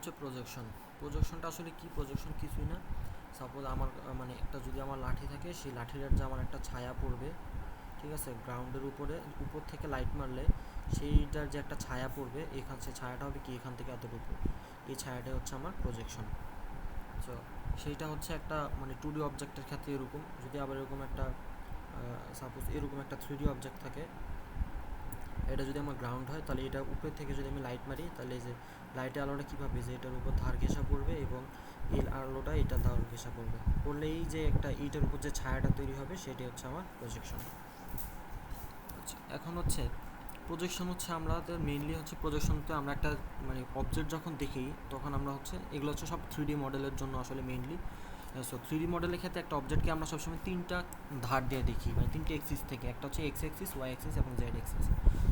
হচ্ছে প্রজেকশন। প্রজেকশনটা আসলে কি? প্রজেকশন কিছুই না। সাপোজ আমার মানে একটা যদি আমার লাঠি থাকে, সেই লাঠিটার যে আমার একটা ছায়া পড়বে, ঠিক আছে, গ্রাউন্ডের উপর থেকে লাইট মারলে সেইটার যে একটা ছায়া পড়বে, সে ছায়াটা হবে কি এখান থেকে এতটুকু, এই ছায়াটাই হচ্ছে আমার প্রজেকশন। সো সেইটা হচ্ছে একটা মানে 2D অবজেক্টের ক্ষেত্রে এরকম। যদি আবার এরকম একটা সাপোজ এরকম একটা 3D অবজেক্ট থাকে, এটা যদি আমার গ্রাউন্ড হয়, তাহলে এটা উপরে থেকে যদি আমি লাইট মারি, তাহলে এই যে লাইটের আলোটা কীভাবে যে এটার উপর ধার ঘেঁষা পড়বে এবং এই আলোটা এটা ধার ঘেঁষা পড়বে, পড়লে এই যে একটা এইটার উপর যে ছায়াটা তৈরি হবে সেটাই হচ্ছে আমার প্রজেকশন। আচ্ছা, এখন হচ্ছে প্রজেকশন হচ্ছে আমাদের মেইনলি হচ্ছে প্রজেকশনতে আমরা একটা মানে অবজেক্ট যখন দেখি, তখন আমরা হচ্ছে এগুলো হচ্ছে সব 3D মডেলের জন্য আসলে মেইনলি। সো 3D মডেলের ক্ষেত্রে একটা অবজেক্টকে আমরা সবসময় তিনটা ধার দিয়ে দেখি, মানে তিনটে এক্সিস থেকে, একটা হচ্ছে এক্স এক্সিস, ওয়াই এক্সিস এবং জেড এক্সিস।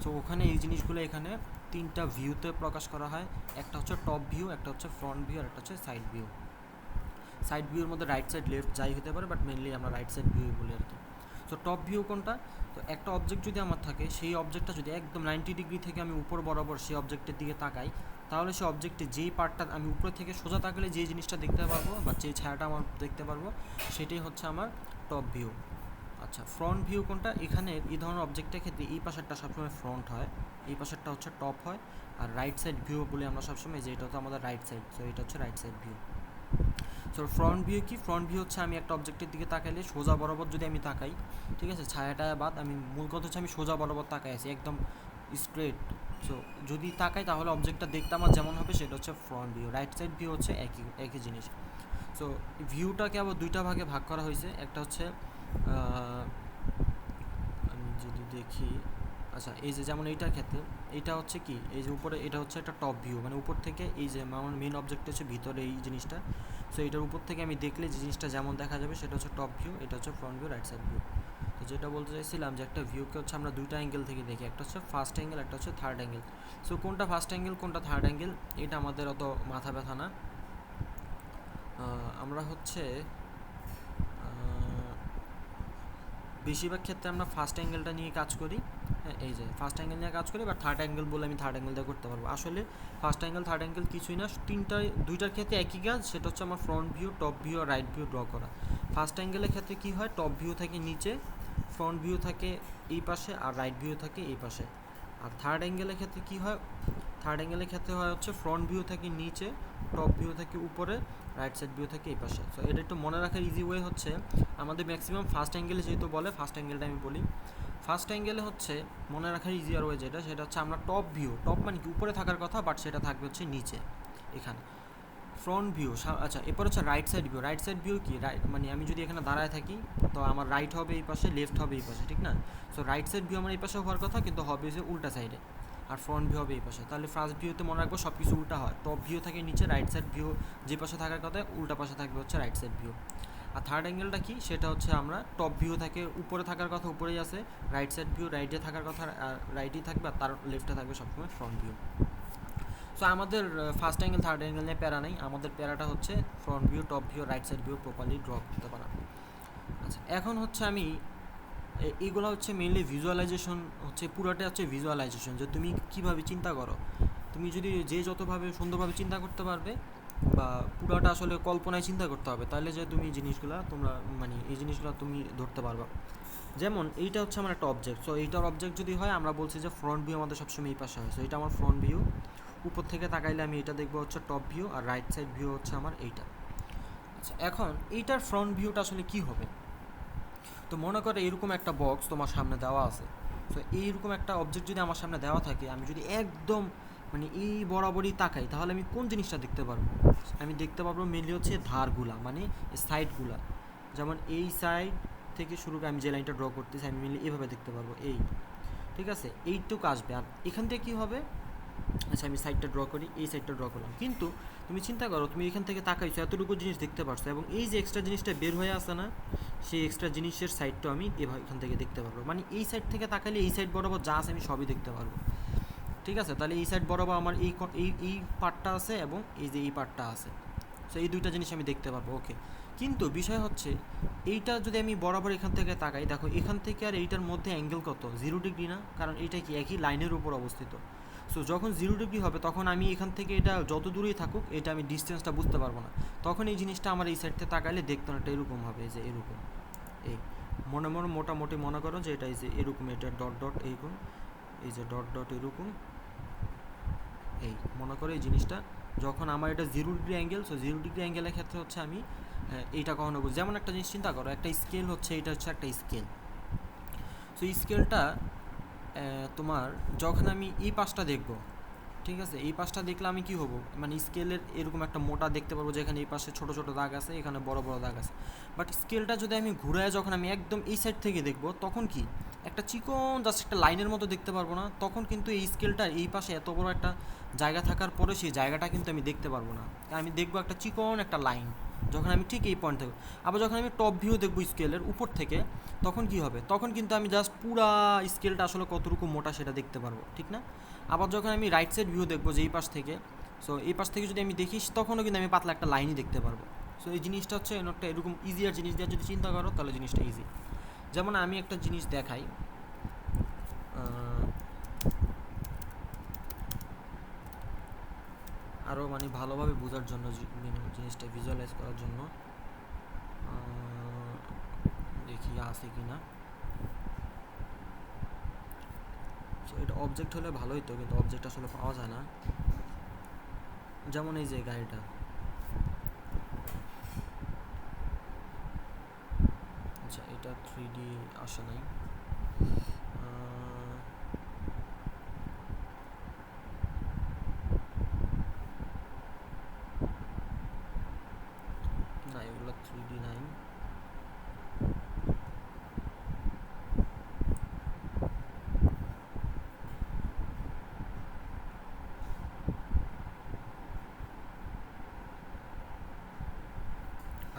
সো ওখানে এই জিনিসগুলো এখানে তিনটা ভিউতে প্রকাশ করা হয়। একটা হচ্ছে টপ ভিউ, একটা হচ্ছে ফ্রন্ট ভিউ, আর একটা হচ্ছে সাইড ভিউ। সাইড ভিউর মধ্যে রাইট সাইড লেফট যাই হতে পারে, বাট মেনলি আমরা রাইট সাইড ভিউ বলি আর কি। সো টপ ভিউ কোনটা? তো একটা অবজেক্ট যদি আমার থাকে, সেই অবজেক্টটা যদি একদম 90 ডিগ্রি থেকে আমি উপর বরাবর সেই অবজেক্টের দিকে তাকাই, তাহলে সেই অবজেক্টে যেই পার্টটা আমি উপরে থেকে সোজা তাকালে যে জিনিসটা দেখতে পারবো বা যে ছায়াটা আমার দেখতে পারবো, সেটাই হচ্ছে আমার টপ ভিউ। আচ্ছা, ফ্রন্ট ভিউ কোনটা? এখানে এই ধরনের অবজেক্টের ক্ষেত্রে এই পাশেরটা সবসময় ফ্রন্ট হয়, এই পাশেরটা হচ্ছে টপ হয়, আর রাইট সাইড ভিউ বলি আমরা সবসময়, যে এটা হচ্ছে আমাদের রাইট সাইড। সো এটা হচ্ছে right side view. So front view কি? ফ্রন্ট ভিউ হচ্ছে আমি একটা অবজেক্টের দিকে তাকাইলে সোজা বরাবর যদি আমি তাকাই, ঠিক আছে, ছায়াটা বাদ, আমি মূল কথা হচ্ছে আমি সোজা বরাবর তাকাই আছি একদম স্ট্রেট। সো যদি তাকাই তাহলে অবজেক্টটা দেখতে আমার যেমন হবে সেটা হচ্ছে front view. Right side view হচ্ছে একই একই জিনিস। সো ভিউটাকে আবার দুইটা ভাগে ভাগ করা হয়েছে। একটা হচ্ছে আমি যদি দেখি, আচ্ছা এই যে যেমন এইটার ক্ষেত্রে এটা হচ্ছে কি, এই যে উপরে এটা হচ্ছে একটা টপ ভিউ, মানে উপর থেকে এই যে আমার মেন অবজেক্ট হচ্ছে ভিতরে এই জিনিসটা। সো এটার উপর থেকে আমি দেখলে যে জিনিসটা যেমন দেখা যাবে সেটা হচ্ছে টপ ভিউ, এটা হচ্ছে front view, right side view. তো যেটা বলতে চাইছিলাম যে একটা ভিউকে হচ্ছে আমরা দুইটা অ্যাঙ্গেল থেকে দেখি, একটা হচ্ছে ফার্স্ট অ্যাঙ্গেল, একটা হচ্ছে থার্ড অ্যাঙ্গেল। সো কোনটা ফার্স্ট অ্যাঙ্গেল কোনটা থার্ড অ্যাঙ্গেল এটা আমাদের অত মাথা ব্যথা না। আমরা হচ্ছে বেশিরভাগ ক্ষেত্রে আমরা ফার্স্ট অ্যাঙ্গেলটা নিয়ে কাজ করি। হ্যাঁ, এই যে ফার্স্ট অ্যাঙ্গেল নিয়ে কাজ করি, বা থার্ড অ্যাঙ্গেল বলে আমি থার্ড অ্যাঙ্গেল দিয়ে করতে পারবো। আসলে ফার্স্ট অ্যাঙ্গেল থার্ড অ্যাঙ্গেল কিছুই না, দুইটার ক্ষেত্রে একই কাজ, সেটা হচ্ছে আমার ফ্রন্ট ভিউ, টপ ভিউ আর রাইট ভিউ ড্র করা। ফার্স্ট অ্যাঙ্গেলের ক্ষেত্রে কী হয়, টপ ভিউ থাকে নিচে, ফ্রন্ট ভিউ থাকে এই পাশে, আর রাইট ভিউ থাকে এই পাশে। আর থার্ড অ্যাঙ্গেলের ক্ষেত্রে কী হয়, থার্ড অ্যাঙ্গেলের ক্ষেত্রে হয় হচ্ছে ফ্রন্ট ভিউ থাকে নিচে, টপ ভিউ থাকে উপরে, রাইট সাইড ভিউ থাকে এই পাশে। সো এটা একটু মনে রাখার ইজি ওয়ে হচ্ছে, আমাদের ম্যাক্সিমাম ফার্স্ট অ্যাঙ্গেলে যেহেতু বলে, ফার্স্ট অ্যাঙ্গেলটা আমি বলি। ফার্স্ট অ্যাঙ্গেলে হচ্ছে মনে রাখার ইজিয়ার ওয়ে সেটা হচ্ছে আমরা টপ ভিউ, টপ মানে কি উপরে থাকার কথা, বাট সেটা থাকবে হচ্ছে নিচে এখানে। ফ্রন্ট ভিউ, আচ্ছা এরপর হচ্ছে right side view. Right side view কি? রাইট মানে আমি যদি এখানে দাঁড়ায় থাকি, তো আমার রাইট হবে এই পাশে, লেফট হবে এই পাশে, ঠিক না? সো রাইট সাইড ভিউ আমার এই পাশে হওয়ার কথা, কিন্তু হবে যে উল্টা সাইডে, আর ফ্রন্ট ভিউ হবে এই পাশে। তাহলে ফার্স্ট ভিউতে মনে রাখবো সব কিছু উল্টা হয়, টপ ভিউ থাকে নিচে, রাইট সাইড ভিউ যে পাশে থাকার কথা উল্টা পাশে থাকবে হচ্ছে রাইট সাইড ভিউ। আর থার্ড অ্যাঙ্গেলটা কি? সেটা হচ্ছে আমরা টপ ভিউ থাকে উপরে থাকার কথা উপরেই আছে, রাইট সাইড ভিউ রাইটে থাকার কথা রাইটেই থাকবে, আর তার লেফটে থাকবে সবসময় ফ্রন্ট ভিউ। সো আমাদের ফার্স্ট অ্যাঙ্গেল থার্ড অ্যাঙ্গেল নিয়ে প্যারা নেই, আমাদের প্যারাটা হচ্ছে front view, top view, right side view properly draw করতে পারা। আচ্ছা, এখন হচ্ছে আমি এইগুলো হচ্ছে মেইনলি ভিজুয়ালাইজেশন, হচ্ছে পুরোটা হচ্ছে ভিজুয়ালাইজেশন, যে তুমি কীভাবে চিন্তা করো। তুমি যদি যে যতভাবে সুন্দরভাবে চিন্তা করতে পারবে, বা পুরোটা আসলে কল্পনায় চিন্তা করতে হবে, তাহলে যে তুমি জিনিসগুলো তোমরা মানে এই জিনিসগুলো তুমি ধরতে পারবা। যেমন এইটা হচ্ছে আমার একটা অবজেক্ট। সো এইটার অবজেক্ট যদি হয়, আমরা বলছি যে ফ্রন্ট ভিউ আমাদের সবসময় এই পাশে হয়। সো এটা আমার ফ্রন্ট ভিউ, উপর থেকে তাকাইলে আমি এটা দেখবো হচ্ছে টপ ভিউ, আর রাইট সাইড ভিউ হচ্ছে আমার এইটা। আচ্ছা, এখন এইটার ফ্রন্ট ভিউটা আসলে কি হবে? তো মনে করো এরকম একটা বক্স তোমার সামনে দেওয়া আছে। সো এইরকম একটা অবজেক্ট যদি আমার সামনে দেওয়া থাকে, আমি যদি একদম মানে এই বরাবরই তাকাই, তাহলে আমি কোন জিনিসটা দেখতে পারবো? আমি দেখতে পারবো মেনলি হচ্ছে ধারগুলা, মানে সাইডগুলা। যেমন এই সাইড থেকে শুরু করে আমি যে লাইনটা ড্র করতেছি, আমি মেনলি এইভাবে দেখতে পারবো, এই, ঠিক আছে, এইটুকু আসবে। আর এখান থেকে কী হবে? আচ্ছা আমি সাইডটা ড্র করি, এই সাইডটা ড্র করলাম, কিন্তু তুমি চিন্তা করো, তুমি এখান থেকে তাকাইছো, এতটুকু জিনিস দেখতে পারছো, এবং এই যে এক্সট্রা জিনিসটা বের হয়ে আসে না, সেই এক্সট্রা জিনিসের সাইডটা আমি এভাবে এখান থেকে দেখতে পারবো। মানে এই সাইড থেকে তাকাইলে এই সাইড বরাবর যা আছে আমি সবই দেখতে পারবো, ঠিক আছে? তাহলে এই সাইড বরাবর আমার এই পার্টটা আছে, এবং এই যে এই পার্টটা আছে। সো এই দুইটা জিনিস আমি দেখতে পারবো, ওকে। কিন্তু বিষয় হচ্ছে, এইটা যদি আমি বরাবর এখান থেকে তাকাই, দেখো এখান থেকে আর এইটার মধ্যে অ্যাঙ্গেল কত? 0 ডিগ্রি না? কারণ এইটা কি একই লাইনের উপর অবস্থিত। সো যখন 0 ডিগ্রি হবে তখন আমি এখান থেকে এটা যত দূরেই থাকুক এটা আমি ডিস্টেন্সটা বুঝতে পারবো না, তখন এই জিনিসটা আমার এই সাইড থেকে তাকাইলে দেখতে অনেকটা এরকম হবে, যে এরকম এই মোটামুটি মনে করো যে এটা এই যে এরকম, এটা ডট ডট এইরকম, এই যে ডট ডট এরকম, এই মনে করো এই জিনিসটা যখন আমার এটা 0 ডিগ্রি অ্যাঙ্গেল, সো 0 ডিগ্রি অ্যাঙ্গেলের ক্ষেত্রে হচ্ছে আমি এইটা কখনো বুঝি, যেমন একটা জিনিস চিন্তা করো, একটা স্কেল হচ্ছে, এটা হচ্ছে একটা স্কেল। সো এই স্কেলটা তোমার যখন আমি এই পাশটা দেখব, ঠিক আছে, এই পাশটা দেখলে আমি কি হব, মানে স্কেলের এরকম একটা মোটা দেখতে পারবো, যেখানে এই পাশে ছোট ছোট দাগ আছে, এখানে বড় বড় দাগ আছে। বাট স্কেলটা যদি আমি ঘুরায় যখন আমি একদম এই সাইড থেকে দেখব, তখন কি একটা চিকন জাস্ট একটা লাইনের মতো দেখতে পারবো না, তখন কিন্তু এই স্কেলটার এই পাশে এত বড় একটা জায়গা থাকার পরে সেই জায়গাটা কিন্তু আমি দেখতে পারবো না, আমি দেখবো একটা চিকন একটা লাইন যখন আমি ঠিক এই পয়েন্ট থেকে। আবার যখন আমি টপ ভিউ দেখবো স্কেলের উপর থেকে, তখন কি হবে, তখন কিন্তু আমি জাস্ট পুরা স্কেলটা আসলে কতটুকু মোটা সেটা দেখতে পারবো, ঠিক না? আবার যখন আমি রাইট সাইড ভিউ দেখবো যে এই পাশ থেকে, সো এই পাশ থেকে যদি আমি দেখি তখনও কিন্তু আমি পাতলা একটা লাইনই দেখতে পারবো। সো এই জিনিসটা হচ্ছে একটা এরকম ইজিয়ার জিনিস দিয়ে যদি চিন্তা করো তাহলে জিনিসটা ইজি। যেমন আমি একটা জিনিস দেখাই, আরও মানে ভালোভাবে বোঝার জন্য, জিনিসটা ভিজুয়ালাইজ করার জন্য দেখি আছে কি না। সো এটা অবজেক্ট হলে ভালোই তো, কিন্তু অবজেক্ট আসলে পাওয়া যায় না। যেমন এই যে গাড়িটা, আচ্ছা এটা 3D আসে নাই, না এগুলো 3D নাই।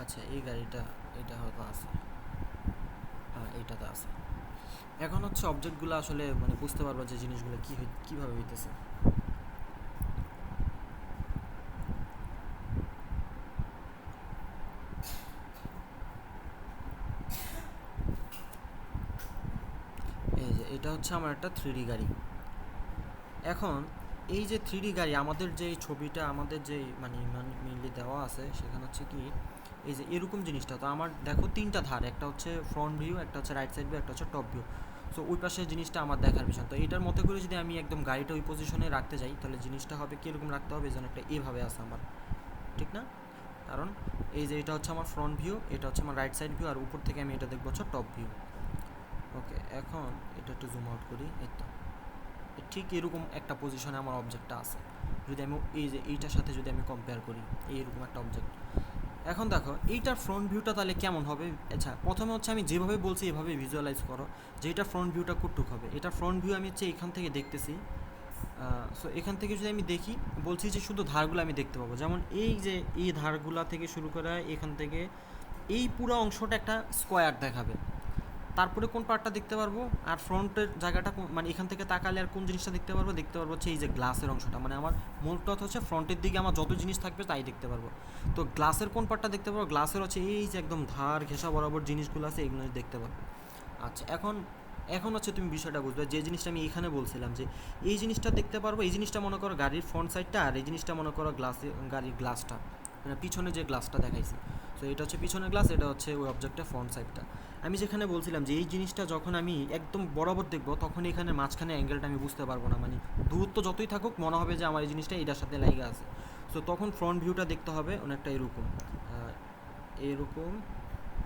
আচ্ছা এই গাড়িটা, এটা হয়তো আছে, হ্যাঁ এইটাতে আছে। এখন হচ্ছে অবজেক্টগুলো আসলে মানে বুঝতে পারবো যে জিনিসগুলো কীভাবে হইতেছে। এই যে এটা হচ্ছে আমার একটা 3D গাড়ি। এখন এই যে 3D গাড়ি, আমাদের যে ছবিটা আমাদের যে মানে মেইনলি দেওয়া আছে সেখানে হচ্ছে কি এই যে এরকম জিনিসটা, তো আমার দেখো তিনটা ধার, একটা হচ্ছে ফ্রন্ট ভিউ, একটা হচ্ছে রাইট সাইড ভিউ, একটা হচ্ছে টপ ভিউ। সো ওই পাশের জিনিসটা আমার দেখার বিষয়, তো এইটার মধ্যে করে যদি আমি একদম গাড়িটা ওই পজিশনে রাখতে যাই তাহলে জিনিসটা হবে কীরকম রাখতে হবে, যেন একটা এভাবে আছে আমার, ঠিক না? কারণ এই যে এটা হচ্ছে আমার ফ্রন্ট ভিউ, এটা হচ্ছে আমার রাইট সাইড ভিউ, আর উপর থেকে আমি এটা দেখবো হচ্ছে টপ ভিউ। ওকে, এখন এটা একটু জুম আউট করি, এই তো ঠিক এরকম একটা পজিশনে আমার অবজেক্টটা আছে। যদি আমি এই যে এইটার সাথে যদি আমি কম্পেয়ার করি, এইরকম একটা অবজেক্ট। এখন দেখো এইটার ফ্রন্ট ভিউটা তাহলে কেমন হবে। আচ্ছা প্রথমে হচ্ছে আমি যেভাবে বলছি এভাবে ভিজুয়ালাইজ করো যে এটা ফ্রন্ট ভিউটা কতটুক হবে। এটা ফ্রন্ট ভিউ আমি হচ্ছে এখান থেকে দেখতেছি, সো এখান থেকে যদি আমি দেখি, বলছি যে শুধু ধারগুলো আমি দেখতে পাবো, যেমন এই যে এই ধারগুলা থেকে শুরু করে এখান থেকে এই পুরো অংশটা একটা স্কোয়ার দেখাবে। তারপরে কোন পার্টটা দেখতে পারবো, আর ফ্রন্টের জায়গাটা মানে এখান থেকে তাকালে আর কোন জিনিসটা দেখতে পারবো হচ্ছে এই যে গ্লাসের অংশটা, মানে আমার মূল কথা হচ্ছে ফ্রন্টের দিকে আমার যত জিনিস থাকবে তাই দেখতে পারবো। তো গ্লাসের কোন পার্টটা দেখতে পারবো, গ্লাসের হচ্ছে এই যে একদম ধার ঘেঁষা বরাবর জিনিসগুলো আছে এগুলো দেখতে পারবো। আচ্ছা এখন এখন হচ্ছে তুমি বিষয়টা বুঝবে, যে জিনিসটা আমি এখানে বলছিলাম যে এই জিনিসটা দেখতে পারবো, এই জিনিসটা মনে করো গাড়ির ফ্রন্ট সাইডটা, আর এই জিনিসটা মনে করো গাড়ির গ্লাসটা, মানে পিছনে যে গ্লাসটা দেখাইছি। সো এটা হচ্ছে পিছনের গ্লাস, এটা হচ্ছে ওই অবজেক্টের ফ্রন্ট সাইডটা। আমি যেখানে বলছিলাম যে এই জিনিসটা যখন আমি একদম বরাবর দেখবো তখন এখানে মাঝখানে অ্যাঙ্গেলটা আমি বুঝতে পারবো না, মানে দূরত্ব যতই থাকুক মনে হবে যে আমার এই জিনিসটা এটার সাথে লাইগা আছে। সো তখন ফ্রন্ট ভিউটা দেখতে হবে অনেকটা এরকম, এরকম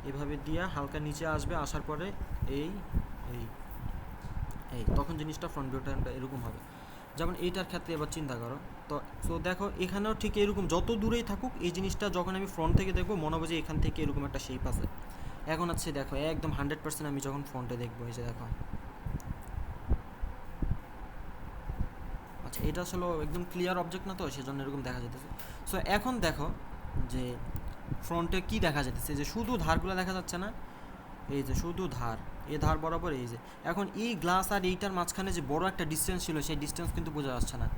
এভাবে দিয়া হালকা নিচে আসবে, আসার পরে এই এই এই তখন জিনিসটা ফ্রন্ট ভিউটা এরকম হবে। যেমন এইটার ক্ষেত্রে এবার চিন্তা করো, তো সো দেখো এখানেও ঠিক এরকম যত দূরেই থাকুক এই জিনিসটা যখন আমি ফ্রন্ট থেকে দেখবো মনে হবে যে এখান থেকে এরকম একটা শেপ আছে। এখন হচ্ছে দেখো একদম 100% আমি যখন ফ্রন্টে দেখবো, এই যে দেখো, আচ্ছা এটা আসলে একদম ক্লিয়ার অবজেক্ট না, তো সেজন্য এরকম দেখা যেতেছে। সো এখন দেখো যে ফ্রন্টে কি দেখা যেতেছে, যে শুধু ধারগুলো দেখা যাচ্ছে না, এই যে শুধু ধার, এই ধার বরাবর এই যে। এখন এই গ্লাস আর এইটার মাঝখানে যে বড় একটা ডিস্টেন্স ছিল সেই ডিস্টেন্স কিন্তু বোঝা যাচ্ছে না।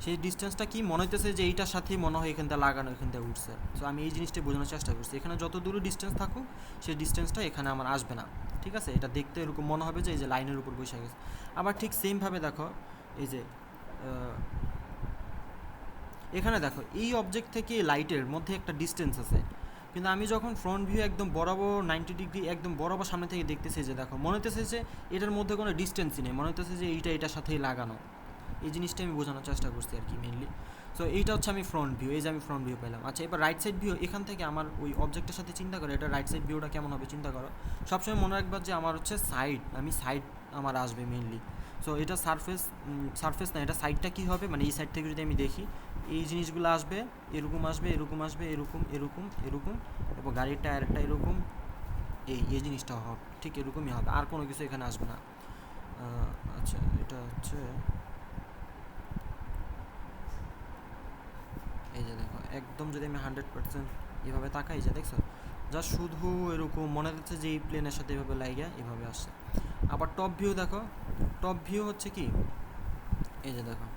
সেই ডিস্টেন্সটা কি মনে হইতেছে যে এইটার সাথেই মনে হয় এখান থেকে লাগানো, এখান থেকে উঠছে। সো আমি এই জিনিসটা বোঝানোর চেষ্টা করছি, এখানে যত দূরে ডিস্টেন্স থাকুক সেই ডিস্টেন্সটা এখানে আমার আসবে না, ঠিক আছে? এটা দেখতে এরকম মনে হবে যে এই যে লাইনের উপর বসে গেছে। আবার ঠিক সেমভাবে দেখো এই যে এখানে দেখো এই অবজেক্ট থেকে লাইটের মধ্যে একটা ডিস্টেন্স আছে, কিন্তু আমি যখন ফ্রন্ট ভিউ একদম বরাবর 90 ডিগ্রি একদম বরাবর সামনে থেকে দেখতেছি, যে দেখো মনে হতেছে যে এটার মধ্যে কোনো ডিস্টেন্সই নেই, মনে হতেছে যে এইটা এটার সাথেই লাগানো। এই জিনিসটা আমি বোঝানোর চেষ্টা করছি আর কি মেনলি। সো এইটা হচ্ছে আমি ফ্রন্ট ভিউ, এই যে আমি ফ্রন্ট ভিউ পেলাম। আচ্ছা, এবার রাইট সাইড ভিউ, এখান থেকে আমার ওই অবজেক্টের সাথে চিন্তা করে এটা রাইট সাইড ভিউটা কেমন হবে চিন্তা করো। সবসময় মনে রাখবা যে আমার হচ্ছে সাইড, আমি সাইড আমার আসবে মেনলি। সো এটা সারফেস না, এটা সাইডটা কী হবে, মানে এই সাইড থেকে যদি আমি দেখি এই জিনিসগুলো আসবে, এরকম আসবে, এরকম আসবে, এরকম এরকম এরকম, এবং গাড়ির টায়ারটা এরকম, এই জিনিসটা হবে ঠিক এরকমই হবে, আর কোনো কিছু এখানে আসবে না। আচ্ছা, এটা হচ্ছে এই যে দেখো একদম যদি আমি 100% এভাবে তাকাই, যে দেখছো যা শুধু এরকম মনে হচ্ছে যে এই প্লেনের সাথে এভাবে লাইগা এভাবে আসছে। আবার টপ ভিউ দেখো, টপ ভিউ হচ্ছে কি, এই যে দেখো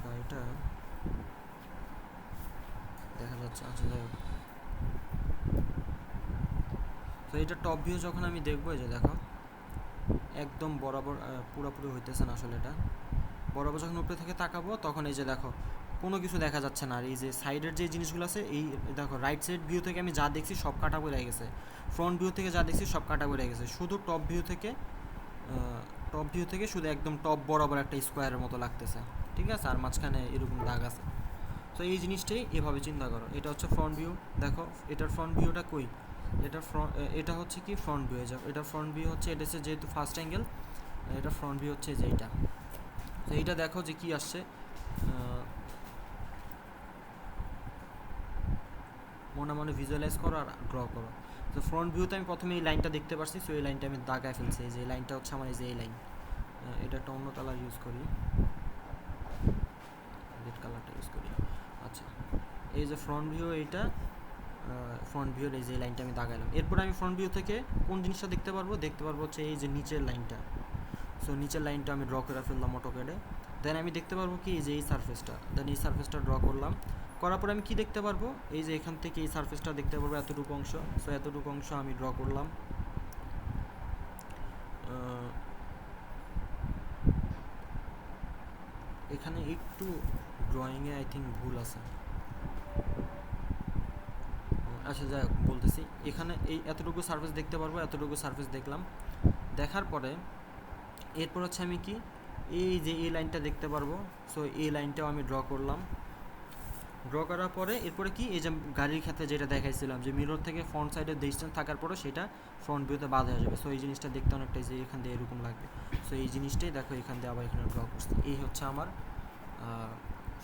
গাড়িটা দেখা যাচ্ছে। আচ্ছা যাই হোক, তো এটা টপ ভিউ যখন আমি দেখবো, এই যে দেখো একদম বরাবর পুরোপুরি হইতেছে না আসলে, এটা বরাবর যখন উপরে থেকে তাকাবো তখন এই যে দেখো কোনো কিছু দেখা যাচ্ছে না। আর এই যে সাইডের যে জিনিসগুলো আছে, এই দেখো রাইট সাইড ভিউ থেকে আমি যা দেখছি সব কাটা পড়ে গেছে, ফ্রন্ট ভিউ থেকে যা দেখছি সব কাটা পড়ে গেছে, শুধু টপ ভিউ থেকে শুধু একদম টপ বরাবর একটা স্কোয়ারের মতো লাগতেছে, ঠিক আছে, আর মাঝখানে এরকম দাগ আছে। তো এই জিনিসটাই এভাবে চিন্তা করো, এটা হচ্ছে ফ্রন্ট ভিউ। দেখো এটার ফ্রন্ট ভিউটা কই, এটা হচ্ছে কি ফ্রন্ট ভিউ, এটার ফ্রন্ট ভিউ হচ্ছে, এটা হচ্ছে যেহেতু ফার্স্ট অ্যাঙ্গেল, এটা ফ্রন্ট ভিউ হচ্ছে যে এইটা। তো এইটা দেখো যে কি আসছে, মনে মনে ভিজুয়ালাইজ করো আর ড্র করো। তো ফ্রন্ট ভিউতে আমি প্রথমে এই লাইনটা দেখতে পারছি, সো এই লাইনটা আমি দাগায় ফেলছি, এই যে এই লাইনটা হচ্ছে আমার, এই যে এই লাইন, এটা একটা অন্য কালার ইউজ করি, রেড কালারটা ইউজ করি। আচ্ছা, এই যে ফ্রন্ট ভিউ, এইটা ফ্রন্ট ভিউর এই যে লাইনটা আমি দাগাইলাম। এরপর আমি ফ্রন্ট ভিউ থেকে কোন জিনিসটা দেখতে পারবো হচ্ছে এই যে নিচের লাইনটা। সো নিচের লাইনটা আমি ড্র করে ফেললাম অটোক্যাডে। দেন আমি দেখতে পারবো কি, এই যে এই সারফেসটা, দেন এই সারফেসটা ড্র করলাম। করার পরে আমি কি দেখতে পারবো, এই যে এখান থেকে এই সারফেসটা দেখতে পারবো, এতটুকু অংশ। সো এতটুকু অংশ আমি ড্র করলাম। এখানে একটু ড্রয়িংয়ে আই থিঙ্ক ভুল আছে। আচ্ছা যাই হোক, বলতেছি এখানে এই এতটুকু সারফেস দেখতে পারবো, এতটুকু সারফেস দেখলাম। দেখার পরে এরপর হচ্ছে আমি কি, এই যে এই লাইনটা দেখতে পারবো, সো এই লাইনটাও আমি ড্র করলাম। ড্র করার পরে এরপরে কি, এই যে গাড়ির ক্ষেত্রে যেটা দেখাইছিলাম যে মিরর থেকে ফ্রন্ট সাইডের ডিস্টেন্স থাকার পরে সেটা ফ্রন্ট ভিউতে বাদ হয়ে যাবে। সো এই জিনিসটা দেখতে অনেকটাই যে এখান দিয়ে এরকম লাগবে। সো এই জিনিসটাই দেখো এখান দিয়ে আবার এখানে ড্র করছি, এই হচ্ছে আমার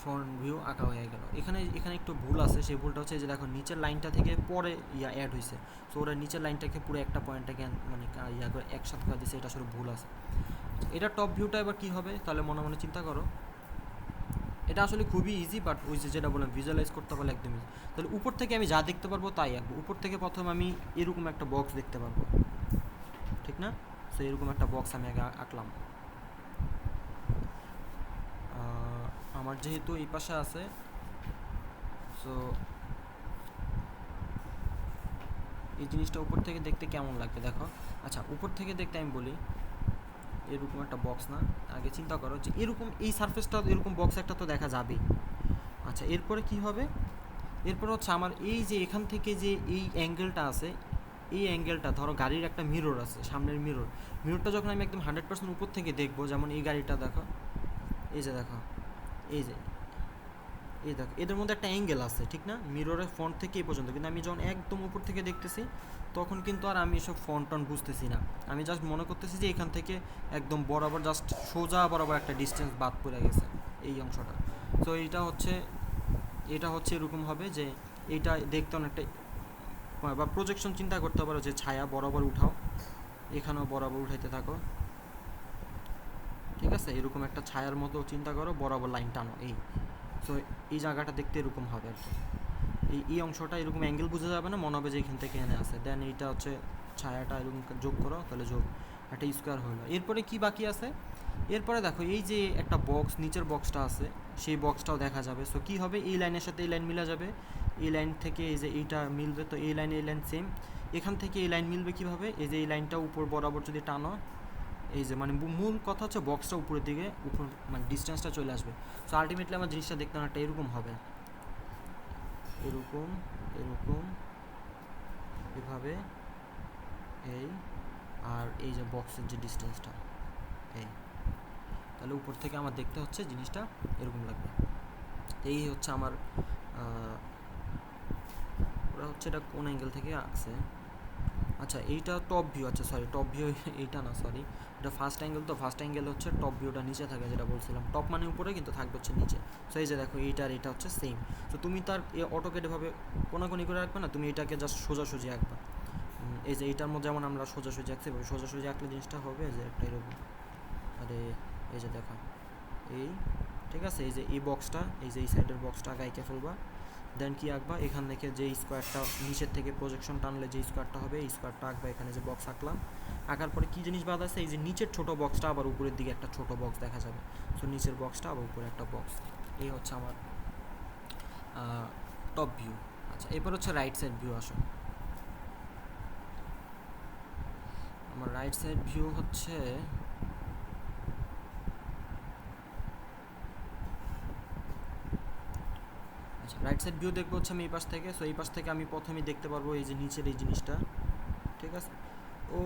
ফ্রন্ট ভিউ আঁকা হয়ে গেল। এখানে একটু ভুল আছে, সেই ভুলটা হচ্ছে যে দেখো নিচের লাইনটা থেকে পরে অ্যাড হয়েছে। সো ওরা নিচের লাইনটাকে পুরো একটা পয়েন্টটাকে মানে করে একসাথে করে দিয়েছে, এটা আসলে ভুল আছে। এটা টপ ভিউটা এবার কী হবে তাহলে মনে মনে চিন্তা করো। এটা আসলে খুবই ইজি, বাট ওই যে যেটা বললাম ভিজুয়ালাইজ করতে পারলে একদম ইজি। তাহলে উপর থেকে আমি যা দেখতে পারবো তাই আঁকবো। উপর থেকে প্রথম আমি এরকম একটা বক্স দেখতে পারবো, ঠিক না? সো এরকম একটা বক্স আমি আগে আঁকলাম। আমার যেহেতু এই পাশে আছে, সো এই জিনিসটা উপর থেকে দেখতে কেমন লাগবে দেখো। আচ্ছা, উপর থেকে দেখতে আমি বলি এরকম একটা বক্স না, আগে চিন্তা করো যে এরকম এই সারফেসটা এরকম বক্স একটা তো দেখা যাবেই। আচ্ছা, এরপরে কি হবে, এরপর হচ্ছে আমার এই যে এখান থেকে যে এই অ্যাঙ্গেলটা আছে, এই অ্যাঙ্গেলটা ধরো গাড়ির একটা মিরর আছে, সামনের মিররটা যখন আমি একদম 100% উপর থেকে দেখবো, যেমন এই গাড়িটা দেখো, এই যে দেখো, এই যে এই দেখো এদের মধ্যে একটা অ্যাঙ্গেল আছে, ঠিক না, মিররের ফ্রন্ট থেকে এই পর্যন্ত। কিন্তু আমি যখন একদম উপর থেকে দেখতেছি তখন কিন্তু আর আমি এসব ফ্রন্ট টন বুঝতেছি না, আমি জাস্ট মনে করতেছি যে এখান থেকে একদম বরাবর জাস্ট সোজা বরাবর একটা ডিস্টেন্স বাদ পড়ে গেছে এই অংশটা। তো এটা হচ্ছে এরকম হবে যে এইটা দেখতে অনেকটা, বা প্রজেকশন চিন্তা করতে পারো যে ছায়া বরাবর উঠাও, এখানেও বরাবর উঠাইতে থাকো, ঠিক আছে, এরকম একটা ছায়ার মতো চিন্তা করো, বরাবর লাইন টানো এই। সো এই জায়গাটা দেখতে এরকম হবে আর কি, এই অংশটা এরকম অ্যাঙ্গেল বোঝা যাবে না, মনে হবে যে এখান থেকে এনে আসে। দেন এইটা হচ্ছে ছায়াটা এরকম যোগ করো, তাহলে যোগ একটা স্কোয়ার হলো। এরপরে কি বাকি আছে, এরপরে দেখো এই যে একটা বক্স নিচের বক্সটা আছে, সেই বক্সটাও দেখা যাবে। সো কী হবে, এই লাইনের সাথে এই লাইন মিলা যাবে, এই লাইন থেকে এই যে এইটা মিলবে, তো এই লাইন সেম। এখান থেকে এই লাইন মিলবে কীভাবে, এই যে এই লাইনটা উপর বরাবর যদি টানো, এই যে মানে মূল কথা হচ্ছে বক্সটা উপরের দিকে উপর মানে ডিস্টেন্সটা চলে আসবে। সো আলটিমেটলি আমার জিনিসটা দেখতে অনেকটা এরকম হবে, এরকম এরকম এভাবে এই, আর এই যে বক্সের যে ডিস্টেন্সটা এই, তাহলে উপর থেকে আমার দেখতে হচ্ছে জিনিসটা এরকম লাগবে। এই হচ্ছে আমার ওরা হচ্ছে এটা কোন অ্যাঙ্গেল থেকে আঁকছে। আচ্ছা এইটা টপ ভিউ, আচ্ছা সরি টপ ভিউ এইটা না, সরি এটা ফার্স্ট অ্যাঙ্গেল। তো ফার্স্ট অ্যাঙ্গেল হচ্ছে টপ ভিউটা নিচে থাকে, যেটা বলছিলাম টপ মানে উপরে কিন্তু থাকবে হচ্ছে নিচে। সো এই যে দেখো এইটা আর এটা হচ্ছে সেম। তো তুমি তার অটোকেট এভাবে কোনাকুনি করে রাখবে না, তুমি এটাকে জাস্ট সোজাসুজি আঁকবা। এই যে এইটার মধ্যে যেমন আমরা সোজাসুজি আঁকছি, সোজাসুজি আঁকলে জিনিসটা হবে যে একটা এরকম। আরে এই যে দেখো এই, ঠিক আছে, এই যে এই বক্সটা, এই যে এই সাইডের বক্সটা আগে এঁকে ফেলবা। দেন কি আঁকবা, এখান থেকে যে স্কোয়ারটা নিচের থেকে প্রজেকশন টানলে যে স্কোয়ারটা হবে এই স্কোয়ারটা আঁকবা। এখানে যে বক্স আঁকলাম, আঁকার পরে কী জিনিস বাদ আছে, এই যে নিচের ছোটো বক্সটা আবার উপরের দিকে একটা ছোটো বক্স দেখা যাবে। সো নিচের বক্সটা আবার উপরে একটা বক্স। এই হচ্ছে আমার টপ ভিউ। আচ্ছা এরপর হচ্ছে রাইট সাইড ভিউ। আসো আমার রাইট সাইড ভিউ হচ্ছে রাইট সাইড ভিউ দেখবো হচ্ছে আমি এই পাশ থেকে। সো এই পাশ থেকে আমি প্রথমেই দেখতে পারবো এই যে নিচের এই জিনিসটা, ঠিক আছে। ও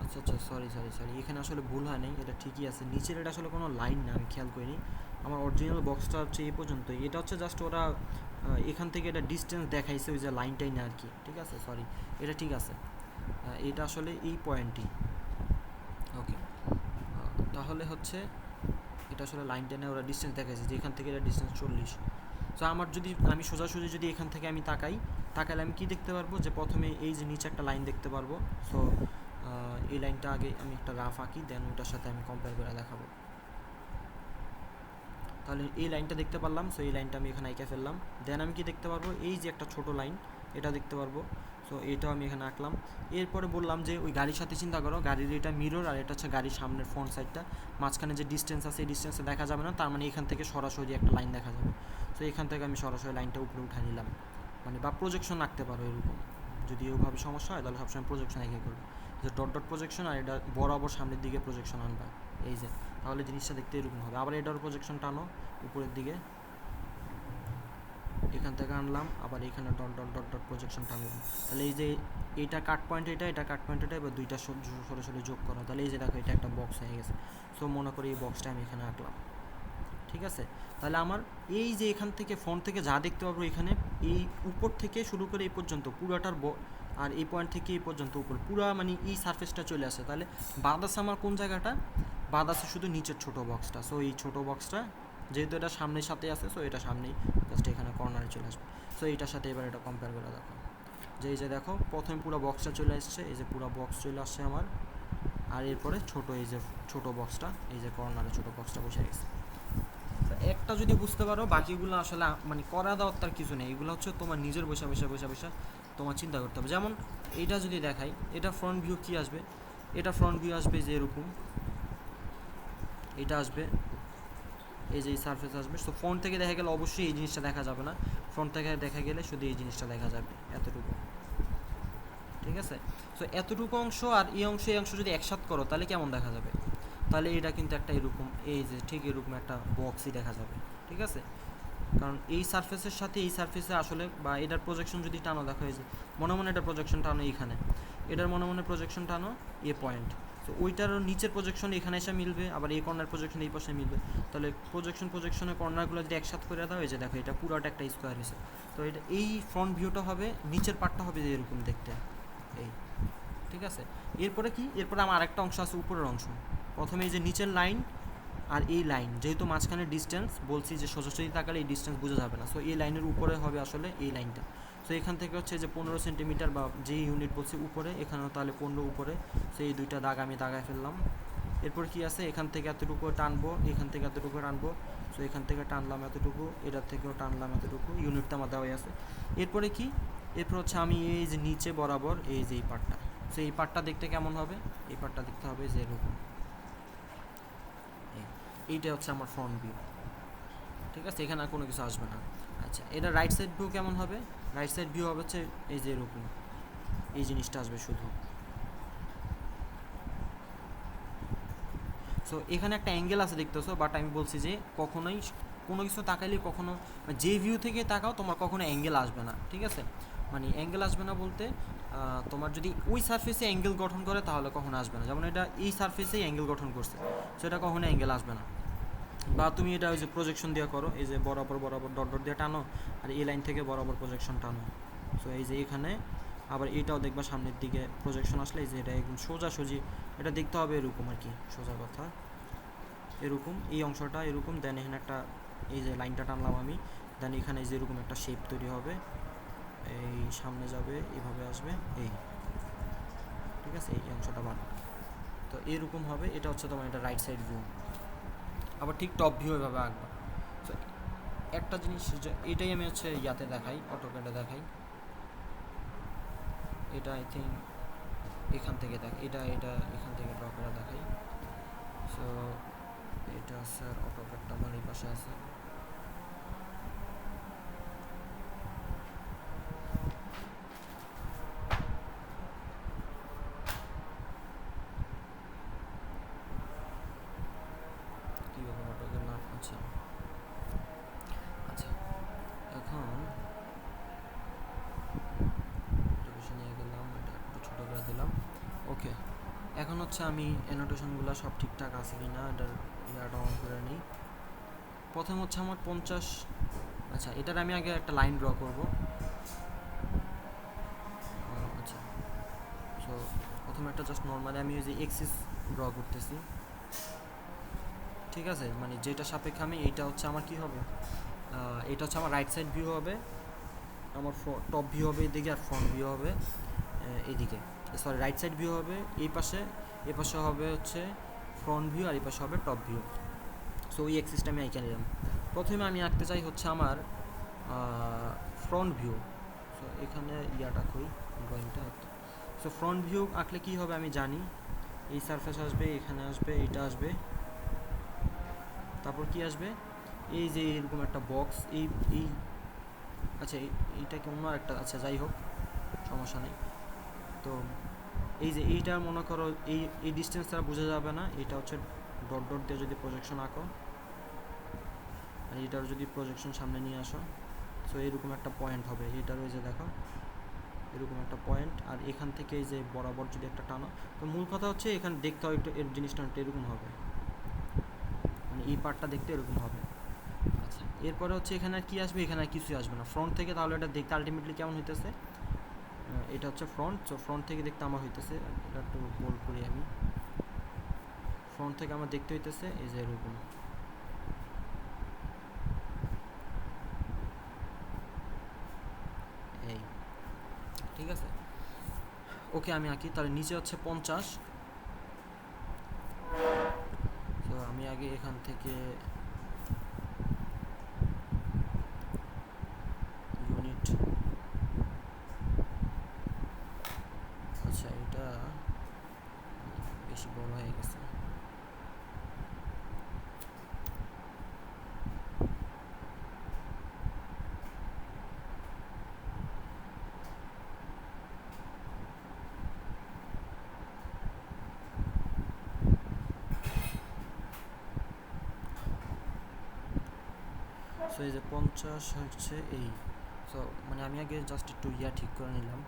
আচ্ছা আচ্ছা সরি সরি সরি, এখানে আসলে ভুল হয় নাই, এটা ঠিকই আছে। নিচের এটা আসলে কোনো লাইন না, আমি খেয়াল করিনি। আমার অরিজিনাল বক্সটা হচ্ছে এই পর্যন্তই, এটা হচ্ছে জাস্ট ওরা এখান থেকে এটা ডিস্টেন্স দেখাইছে ওই যে লাইনটাই না আর কি, ঠিক আছে সরি, এটা ঠিক আছে। এটা আসলে এই পয়েন্টই, ওকে। তাহলে হচ্ছে এটা আসলে লাইন টেনে ওরা ডিস্টেন্স দেখাইছে যে এখান থেকে এটা ডিস্টেন্স 40। সো আমার যদি আমি সোজাসুজি যদি এখান থেকে আমি তাকাইলে আমি কি দেখতে পারবো, যে প্রথমে এই যে নিচে একটা লাইন দেখতে পারবো। সো এই লাইনটা আগে আমি একটা রাফ আঁকি, দেন ওটার সাথে আমি কম্পেয়ার করে দেখাবো। তাহলে এই লাইনটা দেখতে পারলাম, সো এই লাইনটা আমি এখানে এঁকে ফেললাম। দেন আমি কি দেখতে পারবো, এই যে একটা ছোটো লাইন এটা দেখতে পারবো। সো এটাও আমি এখানে আঁকলাম। এরপরে বললাম যে ওই গাড়ির সাথে চিন্তা করো, গাড়ির এটা মিরর আর এটা হচ্ছে গাড়ির সামনের ফ্রন্ট সাইডটা, মাঝখানে যে ডিস্টেন্স আছে এই ডিস্টেন্সে দেখা যাবে না, তার মানে এখান থেকে সরাসরি একটা লাইন দেখা যাবে। সো এখান থেকে আমি সরাসরি লাইনটা উপরে উঠে নিলাম, মানে বা প্রজেকশন আঁকতে পারো এরকম। যদি ওভাবে সমস্যা হয় তাহলে সবসময় প্রজেকশন এঁকে করবে, যে ডট ডট প্রজেকশন, আর এটা বরাবর সামনের দিকে প্রজেকশন আনবা এই যে, তাহলে জিনিসটা দেখতে এরকম হবে। আবার এটার প্রজেকশন টানো উপরের দিকে, এখান থেকে আনলাম, আবার এখানে dot dot dot dot projection টানলাম। তাহলে এই যে এইটা কাট পয়েন্ট, এটা কাট পয়েন্ট, এটা এবার দুইটা সরাসরি যোগ করা, তাহলে এই যে দেখো এটা একটা বক্স হয়ে গেছে। সো মনে করি এই বক্সটা আমি এখানে আঁকলাম, ঠিক আছে। তাহলে আমার এই যে এখান থেকে ফ্রন্ট থেকে যা দেখতে পাবো এখানে, এই উপর থেকে শুরু করে এই পর্যন্ত পুরাটার আর এই পয়েন্ট থেকে এই পর্যন্ত উপর পুরা মানে এই সারফেসটা চলে আসে। তাহলে বাদ আছে আমার কোন জায়গাটা, বাদ আছে শুধু নিচের ছোটো বক্সটা। সো এই ছোটো বক্সটা যেহেতু এটা সামনের সাথে আছে, সো এটা সামনেই জাস্ট এখানে কর্নারে চলে আসবে। সো এইটার সাথে এবার এটা কম্পেয়ার করে দেখো, যে এই যে দেখো প্রথমে পুরো বক্সটা চলে আসছে, এই যে পুরো বক্স চলে আসছে আমার, আর এরপরে ছোটো এই যে ছোটো বক্সটা, এই যে কর্নারে ছোটো বক্সটা বসে গেছে। একটা যদি বুঝতে পারো, বাকিগুলো আসলে মানে করা দেওয়ার তার কিছু নেই, এগুলো হচ্ছে তোমার নিজের বসে তোমার চিন্তা করতে হবে। যেমন এইটা যদি দেখাই, এটা ফ্রন্ট ভিউ কী আসবে, এটা ফ্রন্ট ভিউ আসবে যে এরকম, এটা আসবে এই যে এই সারফেস আসবে। সো ফ্রন্ট থেকে দেখা গেলে অবশ্যই এই জিনিসটা দেখা যাবে না, ফ্রন্ট থেকে দেখা গেলে শুধু এই জিনিসটা দেখা যাবে এতটুকু, ঠিক আছে। সো এতটুকু অংশ আর এই অংশ যদি একসাথে করো তাহলে কেমন দেখা যাবে, তাহলে এটা কিন্তু একটা এরকম এই যে ঠিক এরকম একটা বক্সই দেখা যাবে, ঠিক আছে। কারণ এই সারফেসের সাথে এই সারফেসে আসলে বা এটার প্রজেকশন যদি টানো, দেখো এই যে মনে এটা প্রজেকশন টানো এইখানে, এটার মনে প্রজেকশন টানো এ পয়েন্ট। তো ওইটারও নিচের প্রজেকশন এখানে এসে মিলবে, আবার এই কর্নার প্রজেকশন এই পাশে মিলবে। তাহলে প্রজেকশনের কর্নারগুলো যদি একসাথে করে দেওয়া হয়েছে, দেখো এটা পুরোটা একটা স্কোয়ার হয়েছে। তো এটা এই ফ্রন্ট ভিউটা হবে, নিচের পার্টটা হবে এরকম দেখতে এই, ঠিক আছে। এরপরে কি, এরপরে আমার আরেকটা অংশ আছে উপরের অংশ। প্রথমে এই যে নিচের লাইন আর এই লাইন, যেহেতু মাঝখানে ডিস্টেন্স বলছি যে সোজাসুজি তাকালে এই ডিস্টেন্স বোঝা যাবে না, সো এই লাইনের উপরে হবে আসলে এই লাইনটা। সো এখান থেকে হচ্ছে যে 15 সেন্টিমিটার বা যে ইউনিট বলছি উপরে, এখানেও তাহলে 15 উপরে। সো এই দুইটা দাগ আমি দাগায় ফেললাম। এরপর কি আছে, এখান থেকে এতটুকু টানবো, এখান থেকে এতটুকু টানবো। সো এখান থেকে টানলাম এতটুকু, এটার থেকেও টানলাম এতটুকু, ইউনিটটা আমার দেওয়াই আছে। এরপরে কি, এরপর হচ্ছে আমি এই যে নিচে বরাবর এই যে এই পার্টটা, সো এই পার্টটা দেখতে কেমন হবে, এই পার্টটা দেখতে হবে যে এরকম। এইটা হচ্ছে আমার ফ্রন্ট ভিউ, ঠিক আছে, এখানে আর কোনো কিছু আসবে না। আচ্ছা এটা রাইট সাইড ভিউ কেমন হবে, রাইট সাইড ভিউ হবে হচ্ছে এই যে এরকম, এই জিনিসটা আসবে শুধু, সো এখানে একটা অ্যাঙ্গেল আছে দেখতেছো, বাট আমি বলছি যে কখনোই কোনো কিছু তাকাইলে কখনো যে ভিউ থেকে তাকাও তোমার কখনো অ্যাঙ্গেল আসবে না, ঠিক আছে? মানে অ্যাঙ্গেল আসবে না বলতে তোমার যদি ওই সারফেসে অ্যাঙ্গেল গঠন করে তাহলে কখনো আসবে না। যেমন এটা এই সারফেসেই অ্যাঙ্গেল গঠন করছে, সো এটা কখনো অ্যাঙ্গেল আসবে না। বা তুমি এটা ওই যে প্রজেকশন দিয়ে করো, এই যে বরাবর বরাবর ডট ডট দিয়ে টানো, আর এই লাইন থেকে বরাবর প্রজেকশন টানো। সো এই যে এখানে আবার এটাও দেখবা সামনের দিকে প্রজেকশন আসলে এই যে এটা একদম সোজাসুজি এটা দেখতে হবে এরকম আর কি, সোজা কথা এরকম এই অংশটা এরকম, দেন এখানে একটা এই যে লাইনটা টানলাম আমি, দেন এখানে যে এরকম একটা শেপ তৈরি হবে, এই সামনে যাবে এইভাবে আসবে এই, ঠিক আছে? এই অংশটা বাদ, তো এরকম হবে। এটা হচ্ছে তোমার এটা রাইট সাইড ভিউ। আবার ঠিক টপ ভিউ এভাবে আঁকবা। তো একটা জিনিস এটাই আমি হচ্ছে ইয়াতে দেখাই, অটোক্যাডে দেখাই। এটা আই থিঙ্ক এখান থেকে দেখ, এটা এটা এখান থেকে ড্র করে দেখাই। সো এটা স্যার অটোক্যাডটা আমার এই পাশে আছে। কীভাবে অটোক্যাড নাম আছে? আচ্ছা এখন নিয়ে গেলাম, এটা একটু ছোটো করে দিলাম। ওকে, এখন হচ্ছে আমি অ্যানোটেশনগুলো সব ঠিকঠাক আছে কি না এটার ইয়াটা অন করে নিই। প্রথম হচ্ছে আমার 50, আচ্ছা এটার আমি আগে একটা লাইন ড্র করব। আচ্ছা, সো প্রথমে একটা জাস্ট নর্মালি আমি ওই যে এক্সিস ড্র করতেছি, ঠিক আছে? মানে যেটা সাপেক্ষে আমি এইটা হচ্ছে আমার কি হবে, এটা হচ্ছে আমার রাইট সাইড ভিউ হবে, আমার টপ ভিউ হবে এদিকে, আর ফ্রন্ট ভিউ হবে এইদিকে, সরি রাইট সাইড ভিউ হবে এই পাশে, এ পাশে হবে হচ্ছে ফ্রন্ট ভিউ, আর এই পাশে হবে টপ ভিউ। সো এই এক্সিসটা আমি আঁকে নিলাম। প্রথমে আমি আঁকতে চাই হচ্ছে আমার ফ্রন্ট ভিউ। সো এখানে ইয়াটা কই ড্রয়িংটা। সো ফ্রন্ট ভিউ আঁকলে কী হবে আমি জানি, এই সারফেস আসবে, এখানে আসবে, এইটা আসবে, তারপর কি আসবে, এই যে এরকম একটা বক্স, এই এই আচ্ছা এইটা কি অন্য একটা, আচ্ছা যাই হোক সমস্যা নেই। তো এই যে এইটা মনে করো এই এই ডিস্টেন্স ছাড়া বোঝা যাবে না, এটা হচ্ছে ডট ডট দিয়ে যদি প্রজেকশন আঁকো, আর এটার যদি প্রজেকশন সামনে নিয়ে আসো, সো এরকম একটা পয়েন্ট হবে, এটার ওই যে দেখো এরকম একটা পয়েন্ট, আর এখান থেকে এই যে বরাবর যদি একটা টানো, তো মূল কথা হচ্ছে এখানে দেখতে হয় একটু এর জিনিসটা এরকম হবে, মানে এই পার্টটা দেখতে এরকম হবে। আচ্ছা এরপরে হচ্ছে এখানে আর কি আসবে, এখানে আর কিছুই আসবে না ফ্রন্ট থেকে। তাহলে এটা দেখতে আলটিমেটলি কেমন হইতেছে, এটা হচ্ছে ফ্রন্ট, সো ফ্রন্ট থেকে দেখতে আমার হইতেছে, এটা একটু বোল্ড করি আমি, ফ্রন্ট থেকে আমার দেখতে হইতেছে এই যে এরকম। এই ঠিক আছে, ওকে আমি আঁকি। তাহলে নিচে হচ্ছে 50, তো আমি আগে এখান থেকে ইউনিট, আচ্ছা এটা বেশি বড় হয়ে গেছে, সো এই যে 50 হচ্ছে এই। সো মানে আমি আগে জাস্ট একটু ঠিক করে নিলাম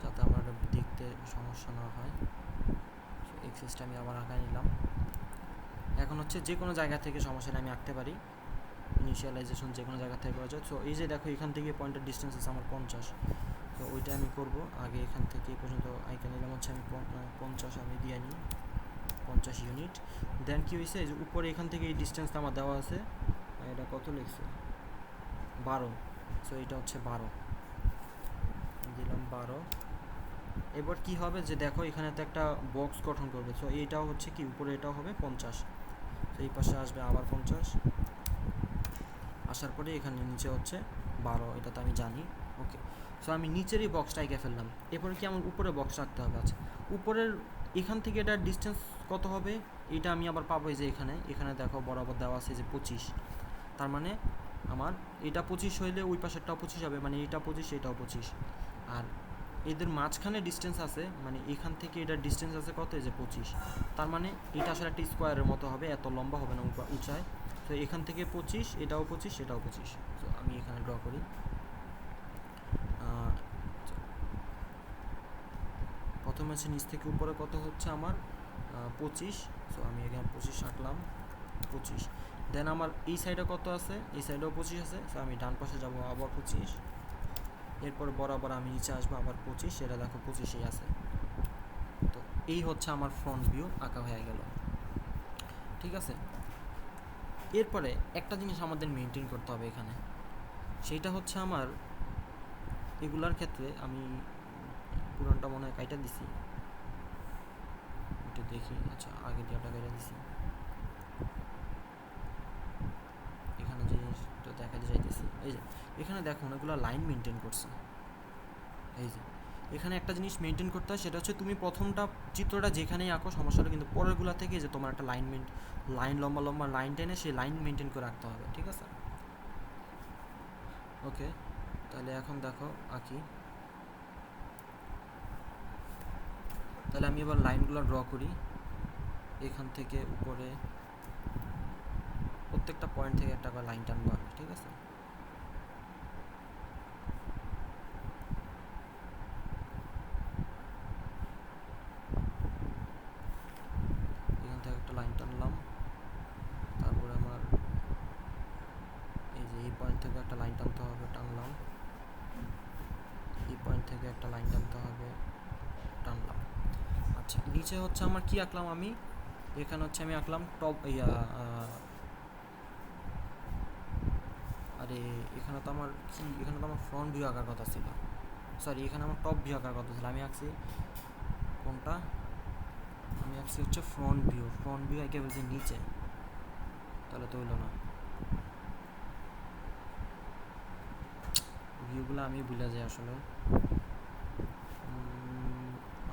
যাতে আমার দেখতে সমস্যা না হয়। সো এক্সেসটা আমি আবার আঁকায় নিলাম। এখন হচ্ছে যে কোনো জায়গা থেকে সমস্যা আমি আঁকতে পারি, ইনিশিয়ালাইজেশন যে কোনো জায়গা থেকে করা যায়। সো এই যে দেখো এখান থেকে পয়েন্টের ডিস্টেন্স আছে আমার 50, তো ওইটা আমি করব আগে এখান থেকে এই পর্যন্ত আঁকা নিলাম হচ্ছে আমি 50 আমি দিয়ে নিই 50 ইউনিট। দেন কী হয়েছে, এই যে উপরে এখান থেকে এই ডিস্টেন্সটা আমার দেওয়া আছে, এটা কত লিখছে 12, সো এটা হচ্ছে 12 দিলাম 12। এবার কি হবে যে দেখো এখানে তো একটা বক্স গঠন করবে, সো এইটাও হচ্ছে কি উপরে এটাও হবে 50, তো এই পাশে আসবে আবার 50, আসার পরে এখানে নিচে হচ্ছে 12, এটা তো আমি জানি। ওকে, সো আমি নিচের এই বক্সটা এঁকে ফেললাম। এরপরে কি আমার উপরে বক্স রাখতে হবে। আচ্ছা উপরের এখান থেকে এটার ডিস্টেন্স কত হবে, এটা আমি আবার পাবো এই যে এখানে, এখানে দেখো বরাবর দেওয়া আছে যে 25, তার মানে আমার এটা 25 হইলে ওই পাশেরটাও 25 হবে, মানে এটা 25 এটাও 25, আর এদের মাঝখানে ডিস্টেন্স আছে, মানে এখান থেকে এটার ডিস্টেন্স আছে কত, এই যে 25, তার মানে এটা আসলে একটা স্কোয়ারের মতো হবে, এত লম্বা হবে না উঁচায়। তো এখান থেকে 25, এটাও 25, এটাও 25। তো আমি এখানে ড্র করি। প্রথমে হচ্ছে নিচ থেকে উপরে কত হচ্ছে আমার 25। সো আমি এখানে 25 আঁকলাম, 25। দেন আমার এই সাইডে কত আছে, এই সাইডেও 25 আছে। সো আমি ডান পাশে যাব আবার 25, এরপর বরাবর আমি নিচে আসবো আবার 25, এটা দেখো 25ই আছে। তো এই হচ্ছে আমার ফ্রন্ট ভিউ আঁকা হয়ে গেল, ঠিক আছে। এরপরে একটা জিনিস আমাদের মেনটেন করতে হবে এখানে, সেইটা হচ্ছে আমার এগুলার ক্ষেত্রে আমি পুরানটা মনে হয় কাইটা দিছি, একটু দেখি। আচ্ছা, আগে দিয়াটা কাইটা দিছি, এখানে যে জিনিসটা দেখাতে চাইতেছি, এই যে এখানে দেখো অনেকগুলো লাইন মেনটেন করছে। এই যে এখানে একটা জিনিস মেনটেন করতে হয়, সেটা হচ্ছে তুমি প্রথমটা চিত্রটা যেখানেই আঁকো সমস্যাটা, কিন্তু পরেরগুলো থেকে যে তোমার একটা লাইন লম্বা লম্বা লাইন টেনে সেই লাইন মেনটেন করে রাখতে হবে, ঠিক আছে। ওকে, তাহলে এখন দেখো আঁকি। তাহলে আমি এবার লাইনগুলো ড্র করি, এখান থেকে উপরে প্রত্যেকটা পয়েন্ট থেকে একটা করে লাইন টানবো আমি, ঠিক আছে। এখান থেকে একটা লাইন টানলাম, তারপরে আমার এই যে এই পয়েন্ট থেকে একটা লাইন টানতে হবে, টানলাম। এই পয়েন্ট থেকে একটা লাইন টানতে হবে, টানলাম। আচ্ছা, নিচে হচ্ছে আমার কি আঁকলাম আমি, এখানে হচ্ছে আমি আঁকলাম টপ আরে এখানে তো আমার কি, এখানে তো আমার ফ্রন্ট ভিউ আঁকার কথা ছিল, সরি এখানে আমার টপ ভিউ আঁকার কথা ছিল। আমি আঁকছি কোনটা, আমি আঁকছি হচ্ছে ফ্রন্ট ভিউ এঁকে বলছি নিচে, তাহলে তো হইলো না। ভিউগুলো আমি ভুলে যাই আসলে।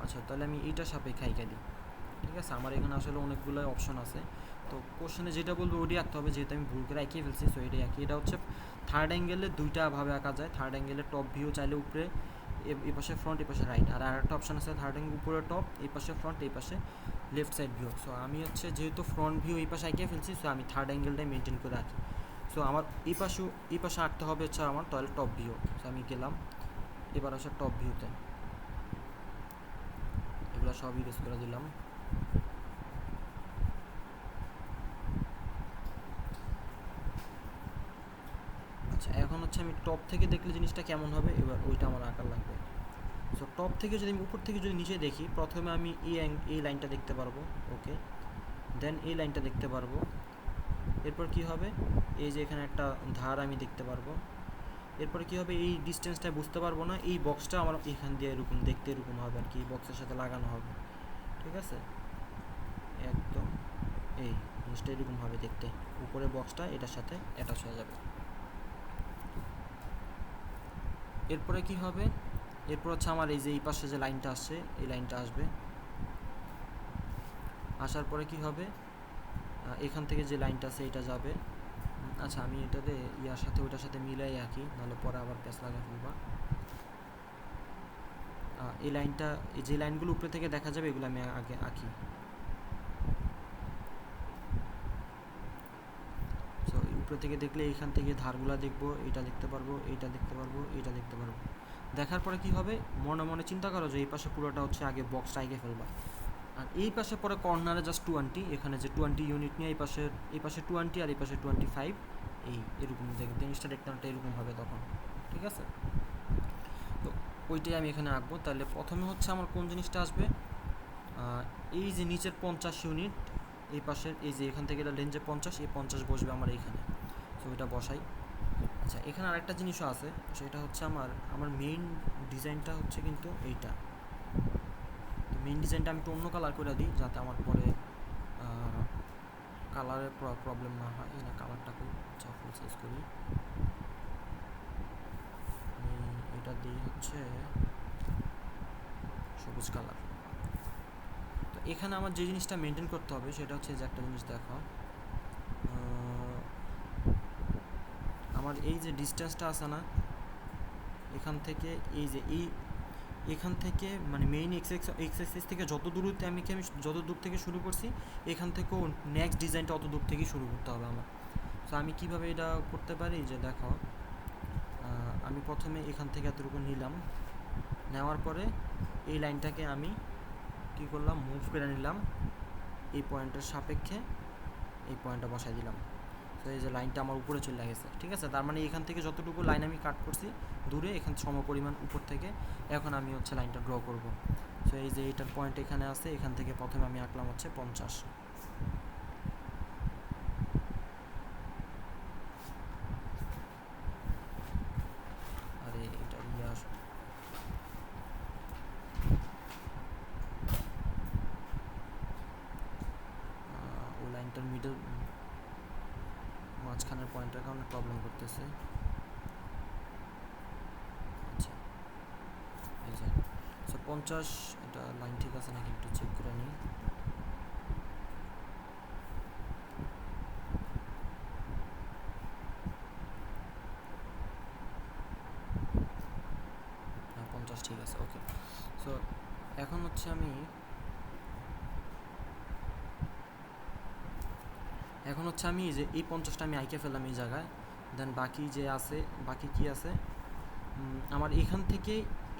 আচ্ছা, তাহলে আমি এইটা সাপেক্ষে আঁকা দিই, ঠিক আছে। আমার এখানে আসলে অনেকগুলো অপশন আছে, তো কোশ্চেনে যেটা বলবো ওইটাই আঁকতে হবে, যেহেতু আমি ভুল করে এঁকে ফেলছি। সো এটাই আঁকি। এটা হচ্ছে থার্ড অ্যাঙ্গেলে দুইটা ভাবে আঁকা যায়। থার্ড অ্যাঙ্গেলে টপ ভিউ চাইলে উপরে, এই পাশে ফ্রন্ট, এই পাশে রাইট। আর আরেকটা অপশন আছে থার্ড অ্যাঙ্গেল, উপরে টপ, এই পাশে ফ্রন্ট, এই পাশে লেফট সাইড ভিউ। সো আমি হচ্ছে যেহেতু ফ্রন্ট ভিউ এই পাশে এঁকে ফেলছি, সো আমি থার্ড অ্যাঙ্গেলটাই মেনটেন করে আঁকি। সো আমার এই পাশে আঁকতে হবে হচ্ছে আমার তাহলে টপ ভিউ। সো আমি গেলাম, এবার আসে টপ ভিউতে, এগুলো সব ইউজ করে দিলাম। আচ্ছা, এখন হচ্ছে আমি টপ থেকে দেখলে জিনিসটা কেমন হবে, এবার ওইটা আমার আঁকার লাগবে। সো টপ থেকে যদি আমি উপর থেকে যদি নিচে দেখি, প্রথমে আমি এই লাইনটা দেখতে পারবো, ওকে। দেন এই লাইনটা দেখতে পারবো। এরপর কি হবে, এই যে এখানে একটা ধার আমি দেখতে পারবো। এরপরে কি হবে, এই ডিস্টেন্সটা বুঝতে পারবো না, এই বক্সটা আমার এখান দিয়ে এরকম দেখতে এরকম হবে আর কি, এই বক্সের সাথে লাগানো হবে, ঠিক আছে। একদম এই জিনিসটা এরকম হবে দেখতে, উপরে বক্সটা এটার সাথে অ্যাটাচ হয়ে যাবে। এরপরে কি হবে, এরপর হচ্ছে আমার এই যে এই পাশে যে লাইনটা আসছে, এই লাইনটা আসবে। আসার পরে কি হবে, এখান থেকে যে লাইনটা আছে এটা যাবে। আচ্ছা, আমি এটাতে ইয়ার সাথে ওইটার সাথে মিলাই আঁকি, নাহলে পরে আবার প্যাচ লাগা ফেলবা। এই লাইনটা, এই যে লাইনগুলো উপরে থেকে দেখা যাবে, এগুলো আমি আগে আঁকি। সো উপরে থেকে দেখলে এখান থেকে ধারগুলো দেখবো, এটা দেখতে পারবো, এইটা দেখতে পারবো, এইটা দেখতে পারবো। দেখার পরে কি হবে, মনে মনে চিন্তা করো যে এই পাশে পুরোটা হচ্ছে আগে বক্সটা আগে ফেলবা। আর এই পাশে পরে কর্নারে জাস্ট 20, এখানে যে 20 ইউনিট নিয়ে এই পাশে 20 আর এই পাশে 25, এরকম জিনিসটা দেখতে একটা এরকম হবে তখন, ঠিক আছে। তো ওইটাই আমি এখানে আঁকবো। তাহলে প্রথমে হচ্ছে আমার কোন জিনিসটা আসবে, এই যে নিচের 50 ইউনিট, এই পাশের এই যে এখান থেকে এটা লেন্সে 50, এই 50 বসবে আমার এইখানে। সো এটা বসাই। আচ্ছা, এখানে আরেকটা জিনিসও আছে, সেটা হচ্ছে আমার মেইন ডিজাইনটা হচ্ছে কিন্তু এইটা। তো মেইন ডিজাইনটা আমি একটু অন্য কালার করে দিই, যাতে আমার পরে কালারের প্রবলেম না হয়। এই না কালারটা খুব আচ্ছা ফুল সাইজ করি, আমি এটা দিই হচ্ছে সবুজ কালার। তো এখানে আমার যে জিনিসটা মেনটেন করতে হবে সেটা হচ্ছে যে একটা জিনিস দেখো, আমার এই যে ডিস্টেন্সটা আছে না, এখান থেকে এই যে এখান থেকে মানে মেইন এক্স এক্সিস থেকে যত দূরত্বে আমি যত দূর থেকে শুরু করছি এখান থেকেও নেক্সট ডিজাইনটা অত দূর থেকেই শুরু করতে হবে আমার। সো আমি কীভাবে এটা করতে পারি যে দেখো, আমি প্রথমে এখান থেকে এতটুকু নিলাম, নেওয়ার পরে এই লাইনটাকে আমি কী করলাম, মুভ করে নিলাম এই পয়েন্টের সাপেক্ষে, এই পয়েন্টটা বসাই দিলাম। তো এই যে লাইনটা আমার উপরে চলে গেছে, ঠিক আছে। তার মানে এখান থেকে যতটুকু লাইন আমি কাট করছি দূরে, এখান সমপরিমাণ উপর থেকে এখন আমি হচ্ছে লাইনটা ড্র করব। সো এই যে এইটার পয়েন্ট এখানে আছে, এখান থেকে প্রথমে আমি আঁকলাম হচ্ছে 50। আরে এটা ও লাইনটার মিডল মাঝখানের পয়েন্টের কারণে প্রবলেম করতেছে। আচ্ছা এই যে 50, এটা লাইন ঠিক আছে নাকি একটু চেক করে নিই। হ্যাঁ 50 ঠিক আছে, ওকে। সো এখন হচ্ছে আমি যে এই 50টা আমি আঁকে ফেললাম এই জায়গায়। দেন বাকি যে আছে, বাকি কি আছে, আমার এখান থেকে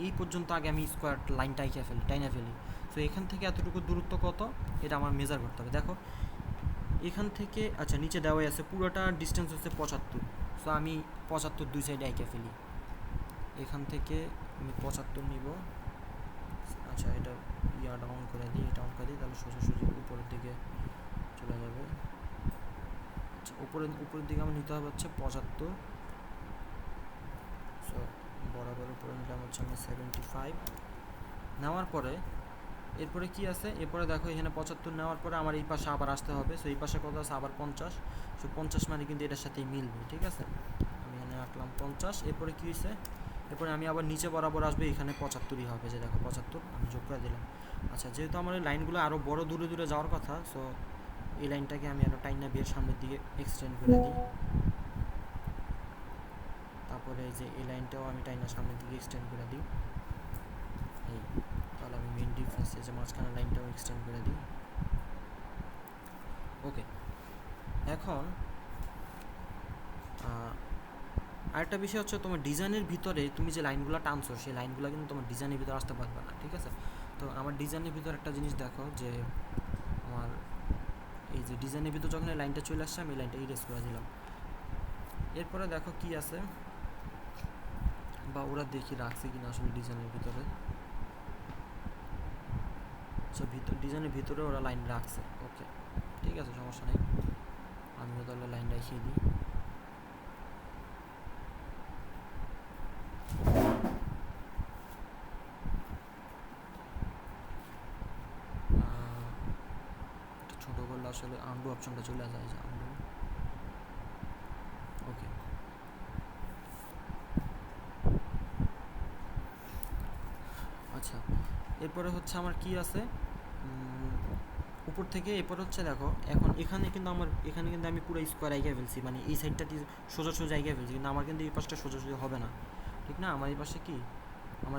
এই পর্যন্ত আগে আমি স্কোয়ার লাইনটা আঁকে ফেলি, টাইনা ফেলি। সো এখান থেকে এতটুকু দূরত্ব কত এটা আমার মেজার করতে হবে। দেখো এখান থেকে, আচ্ছা নিচে দেওয়াই আছে, পুরোটা ডিস্টেন্স হচ্ছে 75। সো আমি 75 দুই সাইডে আঁকে ফেলি। এখান থেকে আমি 75 নিব। আচ্ছা এটা ডাউন করে দিই, এটা অন করে দিই, তাহলে সোজাসুজি উপরের দিকে চলে যাবে। আচ্ছা উপরের দিকে আমার নিতে হবে হচ্ছে 75। সো বরাবর উপরে নিলাম হচ্ছে আমি 75। নেওয়ার পরে এরপরে কি আছে, এরপরে দেখো এখানে 75 নেওয়ার পরে আমার এই পাশে আবার আসতে হবে। সো এই পাশে কত আছে, আবার 50। সো 50 মানে কিন্তু এটার সাথেই মিলবে, ঠিক আছে। আমি এখানে আঁকলাম 50। এরপরে কী হয়েছে, এরপরে আমি আবার নিচে বরাবর আসবে, এখানে 75ই হবে, যে দেখো 75 আমি যোগ করে দিলাম। আচ্ছা যেহেতু আমার এই লাইনগুলো আরও বড় দূরে দূরে যাওয়ার কথা, সো এই লাইনটাকে আমি আরও টাইনা বিয়ের সামনের দিকে এক্সটেন্ড করে দিই। তারপরে এই যে এই লাইনটাও আমি টাইনা সামনের দিকে এক্সটেন্ড করে দিই। এই তাহলে আমি মেন ডিফারেন্স যে মাঝখানে লাইনটাও এক্সটেন্ড করে দিই। ওকে, এখন আরেকটা বিষয় হচ্ছে, তোমার ডিজাইনের ভিতরে তুমি যে লাইনগুলো টানছো সেই লাইনগুলো কিন্তু তোমার ডিজাইনের ভিতরে আসতে পারবে না, ঠিক আছে। তো আমার ডিজাইনের ভিতরে একটা জিনিস দেখো, যে আমার এই যে ডিজাইনের ভিতরে যখন এই লাইনটা চলে আসছে আমি এই লাইনটা ইরেজ করে দিলাম। এরপরে দেখো কি আছে, বা ওরা দেখি রাখছে কিনা আসলে ডিজাইনের ভিতরে। সো ডিজাইনের ভিতরে ওরা লাইন রাখছে, ওকে ঠিক আছে, সমস্যা নেই। আমিও তাহলে লাইন রেখে দিই। ছোটো করলে আসলে আন্ডু অপশনটা চলে যায়, যে আন্ডু, ওকে। আচ্ছা এরপরে হচ্ছে আমার কি আছে, উপর থেকে এরপর হচ্ছে দেখো, এখন এখানে কিন্তু আমি পুরো স্কোয়ার আইকে ফেলছি, মানে এই সাইডটা সোজা আইকে ফেলছি, কিন্তু আমার কিন্তু এই পাশটা সোজাসুজি হবে না, ঠিক না। আমার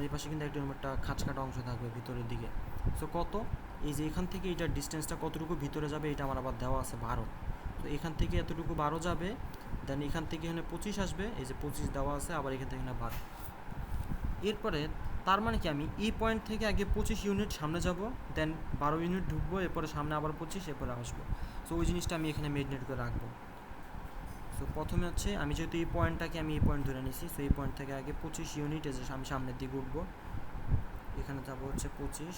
এই পাশে কিন্তু একটা খাঁচকাটা অংশ থাকবে ভিতরের দিকে। সো কত, এই যে এখান থেকে এইটার ডিস্টেন্সটা কতটুকু ভিতরে যাবে এটা আমার আবার দেওয়া আছে 12। তো এখান থেকে এতটুকু 12 যাবে, দেন এখান থেকে এখানে 25 আসবে, এই যে 25 দেওয়া আছে, আবার এখান থেকে এখানে 12। এরপরে তার মানে কি, আমি এই পয়েন্ট থেকে আগে 25 ইউনিট সামনে যাব, দেন 12 ইউনিট ঢুকবো, এরপরে সামনে আবার 25, এরপরে আসবো। সো ওই জিনিসটা আমি এখানে মেরিনেট করে রাখবো। সো প্রথমে হচ্ছে আমি যেহেতু এই পয়েন্টটাকে আমি এই পয়েন্ট ধরে নিছি, সো এই পয়েন্ট থেকে আগে 25 ইউনিট এসে আমি সামনের দিকে উঠবো। এখানে যাবো হচ্ছে 25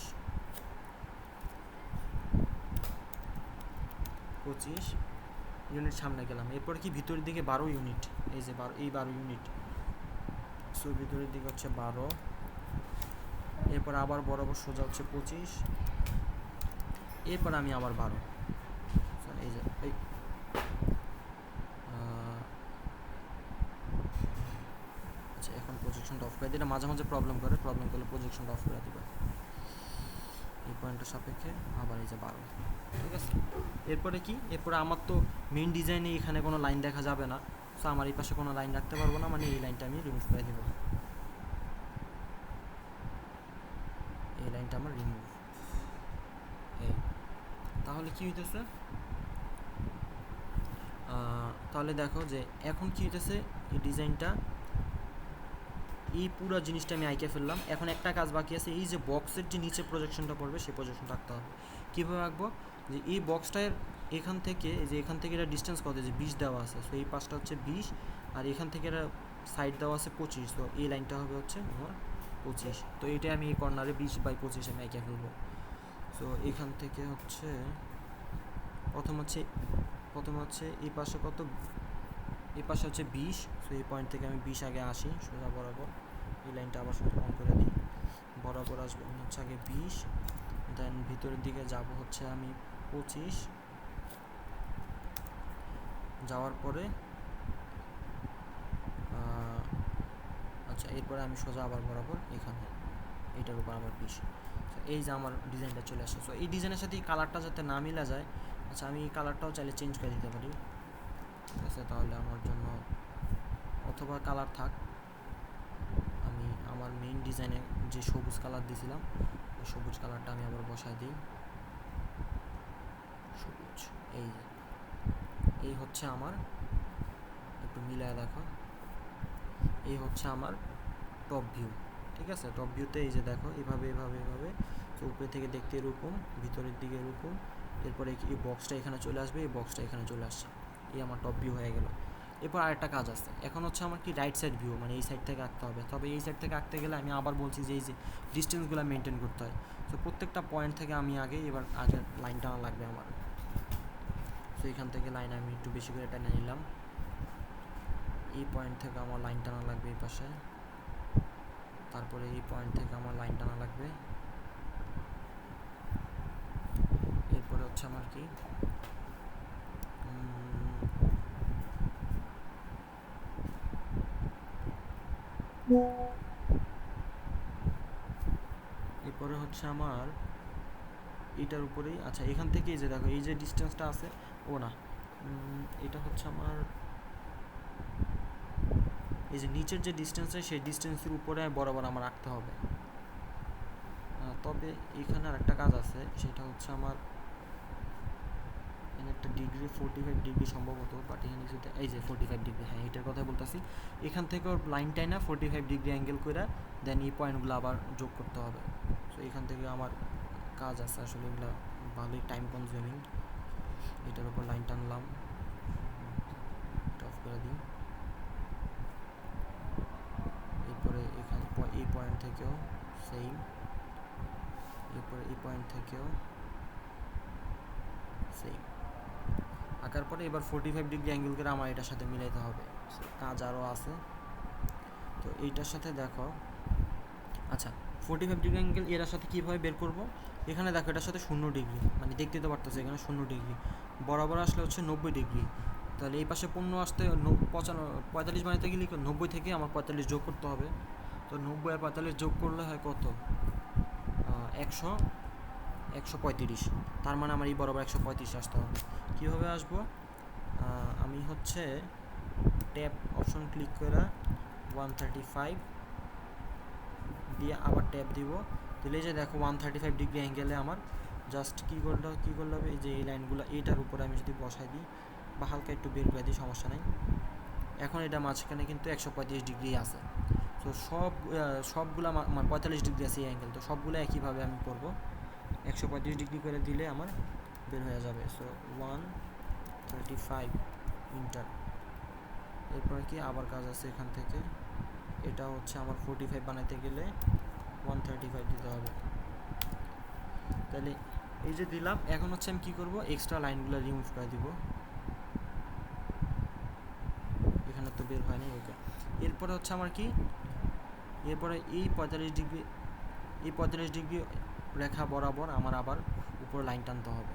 ইউনিট সামনে গেলাম। এরপর কি ভিতরের দিকে 12 ইউনিট, এই যে 12 ইউনিট। সো ভিতরের দিকে হচ্ছে 12, এরপর আবার বরাবর সোজা হচ্ছে 25, এরপর আমি আবার 12। এই যে এই আচ্ছা এখন প্রজেকশনটা অফ করে দিই, এটা মাঝে মাঝে প্রবলেম করলে প্রজেকশনটা অফ করে দিবা। এই পয়েন্টের সাপেক্ষে আবার এই যে 12, ঠিক আছে। এরপরে কি, এরপরে আমার তো মেইন ডিজাইনে এখানে কোনো লাইন দেখা যাবে না, সো আমার এই পাশে কোনো লাইন রাখতে পারবো না, মানে এই লাইনটা আমি রিমুভ করে দেবো। এটা আমার রিমুভ। এই তাহলে কি হইতেছে, তাহলে দেখো যে এখন কি হইতেছে, এই ডিজাইনটা এই পুরো জিনিসটা আমি আঁকে ফেললাম। এখন একটা কাজ বাকি আছে, এই যে বক্সের যে নিচে প্রজেকশনটা পড়বে সেই প্রজেকশনটা আঁকতে হবে। কীভাবে আঁকবো, যে এই বক্সটার এখান থেকে, এই যে এখান থেকে এটা ডিস্টেন্স কত, যে 20 দেওয়া আছে, সো এই পাশটা হচ্ছে 20, আর এখান থেকে এটা সাইড দেওয়া আছে 25, তো এই লাইনটা হবে হচ্ছে আমার 25। তো এইটা আমি এই কর্নারে 20/25 আমি এঁকে ফেলবো। সো এখান থেকে হচ্ছে প্রথম হচ্ছে এই পাশে কত, এই পাশে হচ্ছে 20, সো এই পয়েন্ট থেকে আমি 20 আগে আসি সোজা বরাবর, এই লাইনটা আবার সোজা অন করে দিই, বরাবর আসবো আমি হচ্ছে আগে 20, দেন ভিতরের দিকে যাব হচ্ছে আমি 25, যাওয়ার পরে আচ্ছা এরপরে আমি সোজা আবার বরাবর এখানে এইটার উপর আবার 20। এই যে আমার ডিজাইনটা চলে আসে। সো এই ডিজাইনের সাথে এই কালারটা যাতে না মিলা যায়, আচ্ছা আমি এই কালারটাও চাইলে চেঞ্জ করে দিতে পারি, ঠিক আছে। তাহলে আমার জন্য অথবা কালার থাক, আমি আমার মেইন ডিজাইনে যে সবুজ কালার দিয়েছিলাম ওই সবুজ কালারটা আমি আবার বসাই দিই, সবুজ। এই হচ্ছে আমার, একটু মিলায় দেখো, এই হচ্ছে আমার টপ ভিউ, ঠিক আছে। টপ ভিউতে এই যে দেখো এভাবে এভাবে এভাবে, তো উপরে থেকে দেখতে এরকম, ভিতরের দিকে এরকম, এরপরে এই বক্সটা এখানে চলে আসবে, এই বক্সটা এখানে চলে আসছে, এই আমার টপ ভিউ হয়ে গেল। এরপর আরেকটা কাজ আছে, এখন হচ্ছে আমার কি রাইট সাইড ভিউ, মানে এই সাইড থেকে আঁকতে হবে। তবে এই সাইড থেকে আঁকতে গেলে আমি আবার বলছি যে এই যে ডিস্টেন্সগুলো মেনটেন করতে হয়, তো প্রত্যেকটা পয়েন্ট থেকে আমি আগে লাইন টানা লাগবে আমার। তো এখান থেকে লাইন আমি একটু বেশি করে টেনে নিলাম, এই পয়েন্ট থেকে আমার লাইন টানা লাগবে এই পাশে, তারপরে এই পয়েন্ট থেকে আমার লাইন টানা লাগবে, এরপরে হচ্ছে আমার কি এরপরে হচ্ছে আমার এটার উপরেই, আচ্ছা এখান থেকে এই যে দেখো এই যে ডিস্টেন্সটা আছে, ও না এটা হচ্ছে আমার এই যে নিচের যে ডিস্টেন্স আছে সেই ডিস্টেন্সের উপরে বরাবর আমার রাখতে হবে। তবে এখানে আর একটা কাজ আছে, সেটা হচ্ছে আমার এখানে একটা ডিগ্রি 45 ডিগ্রি সম্ভবত, বাট এখানে যদি এই যে 45 ডিগ্রি, হ্যাঁ এটার কথা বলতেছি, এখান থেকে ওর লাইনটাই না 45 ডিগ্রি অ্যাঙ্গেল করে দেন এই পয়েন্টগুলো আবার যোগ করতে হবে। সো এখান থেকে আমার কাজ আছে আসলে, এগুলো ভালোই টাইম কনজিউমিং। এটার উপর লাইন টানলাম, অফ করে দিই, এরপরে এখানে এই পয়েন্ট থেকেও সেম, এরপরে এই পয়েন্ট থেকেও সেম আঁকার পরে এবার 45 ডিগ্রি অ্যাঙ্গেল করে আমার এটার সাথে মিলাইতে হবে, কাজ আরও আছে। তো এইটার সাথে দেখো, আচ্ছা 45 ডিগ্রি অ্যাঙ্গেল এটার সাথে কীভাবে বের করব, এখানে দেখো এটার সাথে 0 ডিগ্রি, মানে দেখতে তো পারতেছে এখানে 0 ডিগ্রি, বরাবর আসলে হচ্ছে 90 ডিগ্রি, তাহলে এই পাশে 15 আসতে 45 বানাতে গেলে 90 থেকে আমার 45 যোগ করতে হবে। তো 90 আর 45 যোগ করলে হয় কত, 135, তার মানে আমার এই বরাবর 135 আসতে হবে। কীভাবে আসবো, আমি হচ্ছে ট্যাব অপশন ক্লিক করে 135 দিয়ে আবার ট্যাব দিব, দিলে যে দেখো 135 ডিগ্রি অ্যাঙ্গেলে আমার জাস্ট কী করলে হবে, এই যে এই লাইনগুলো এইটার উপরে আমি যদি বসাই দিই বা হালকা একটু বের করে দিই সমস্যা নেই, এখন এটা মাঝখানে কিন্তু 135 ডিগ্রি আছে। তো সবগুলো আমার 45 ডিগ্রি আছে এই অ্যাঙ্গেল, তো সবগুলো একইভাবে আমি করব, 135 ডিগ্রি করে দিলে আমার বের হয়ে যাবে। সো 135 ইন্টার, এরপরে কি আবার কাজ আছে এখান থেকে, এটা হচ্ছে আমার 45 বানাইতে গেলে 135 দিতে হবে, তাহলে এই যে দিলাম। এখন হচ্ছে আমি কী করবো, এক্সট্রা লাইনগুলো রিমুভ করে দিব, এখানে তো বের হয়নি, ওকে। এরপরে হচ্ছে আমার কি, এরপরে এই 45 ডিগ্রি রেখা বরাবর আমার আবার উপরে লাইন টানতে হবে,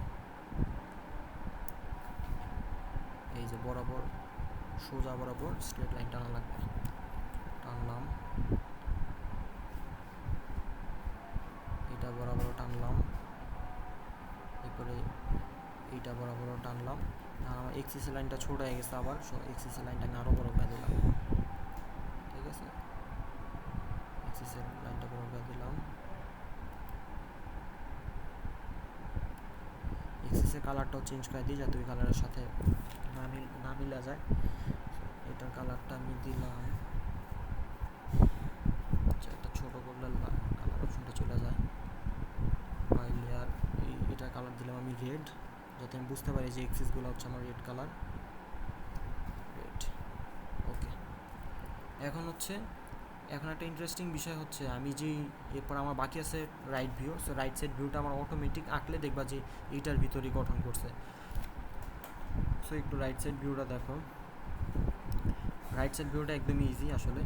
এই যে বরাবর সোজা বরাবর স্ট্রেট লাইন টানা লাগবে, টানলাম, এটা বরাবর টানলাম, এরপরে এইটা বরাবর টানলাম, আমার এক্সিসি লাইনটা ছোট হয়ে গেছে, আবার এক্সিসি লাইনটা আমি আরও বড় করে দিলাম, ঠিক আছে, এক্সিসি লাইনটা বড় করে দিলাম, কালারটাও চেঞ্জ করে দিই যাতে ওই কালারের সাথে না মিলা যায়। এটার কালারটা আমি দিলাম, একটা ছোটো করলে কালার অপশনটা চলে যায়। বাই লেয়ার এটার কালার দিলাম আমি রেড, যাতে আমি বুঝতে পারি যে এক্সিসগুলো হচ্ছে আমার রেড কালার, রেড। ওকে, এখন একটা ইন্টারেস্টিং বিষয় হচ্ছে আমি যেই এরপর আমার বাকি আছে right view. So right side ভিউটা আমার অটোমেটিক আঁকলে দেখবা যে এইটার ভিতরেই গঠন করছে। সো একটু রাইট সাইড ভিউটা দেখো। রাইট সাইড ভিউটা একদমই ইজি আসলে।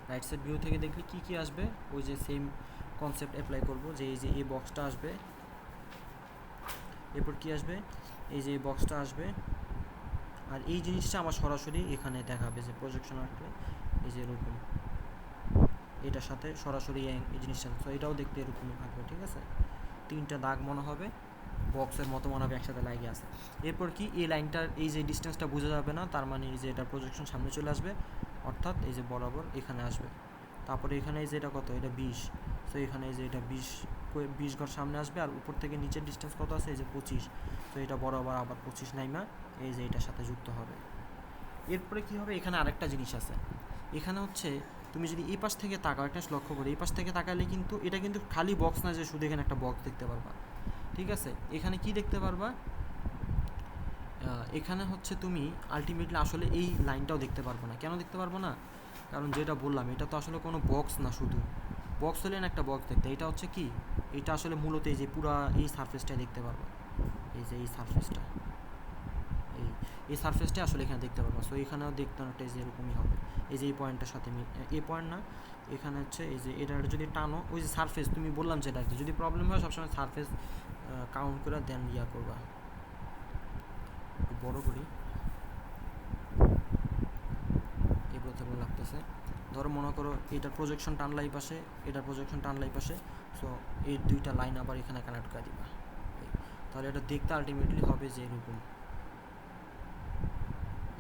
রাইট সাইড ভিউ থেকে দেখলে কি কি আসবে, ওই যে সেম কনসেপ্ট অ্যাপ্লাই করব, যে এই যে এই বক্সটা আসবে, এরপর কি আসবে, এই যে এই বক্সটা আসবে, আর এই জিনিসটা আমার সরাসরি এখানে দেখাবে যে প্রজেকশন আসলে এই যে এরকম এটার সাথে সরাসরি এই জিনিসটা। তো এটাও দেখতে এরকমই থাকবে, ঠিক আছে। তিনটা দাগ মনে হবে বক্সের মতো মনে হবে একসাথে লাগিয়ে আছে। এরপর কি এই লাইনটার এই যে ডিস্টেন্সটা বোঝা যাবে না, তার মানে এই যে এটা প্রজেকশন সামনে চলে আসবে, অর্থাৎ এই যে বরাবর এখানে আসবে। তারপরে এখানে এই যে এটা কত, এটা 20। তো এখানে এই যে এটা 20 ঘর সামনে আসবে, আর উপর থেকে নিচের ডিস্টেন্স কত আছে, এই যে 25। তো এটা বরাবর আবার 25 নাইমা এই যে এটার সাথে যুক্ত হবে। এরপরে কি হবে, এখানে আরেকটা জিনিস আছে। এখানে হচ্ছে তুমি যদি এই পাশ থেকে তাকাও, একটা লক্ষ্য করে এই পাশ থেকে তাকালে কিন্তু এটা কিন্তু খালি বক্স না যে শুধু এখানে একটা বক্স দেখতে পারবা, ঠিক আছে। এখানে কি দেখতে পারবা, এখানে হচ্ছে তুমি আলটিমেটলি আসলে এই লাইনটাও দেখতে পারবো না। কেন দেখতে পারবো না, কারণ যেটা বললাম এটা তো আসলে কোনো বক্স না, শুধু বক্স হলে না একটা বক্স দেখতে, এটা হচ্ছে কি, এটা আসলে মূলত এই যে পুরা এই সারফেসটাই দেখতে পারবো, এই যে এই সারফেসটা, এই সারফেসটা আসলে এখানে দেখতে পারবো। সো এখানেও দেখতে অনেকটা এই যে এরকমই হবে, এই যে এই পয়েন্টের সাথে এই পয়েন্ট না, এখানে হচ্ছে এই যে এটা যদি টানো, ওই যে সারফেস তুমি বললাম যেটা, যদি প্রবলেম হয় সবসময় সারফেস কাউন্ট করে দেন ইয়া করবা। একটু বড় করি, এগুলো তেমন লাগতেছে। ধরো মনে করো এটার প্রজেকশন টানলা এই পাশে, এটার প্রজেকশন টানলা এই পাশে, সো এই দুইটা লাইন আবার এখানে কানেক্ট করে দিবা, তাহলে এটা দেখতে আলটিমেটলি হবে যে এরকম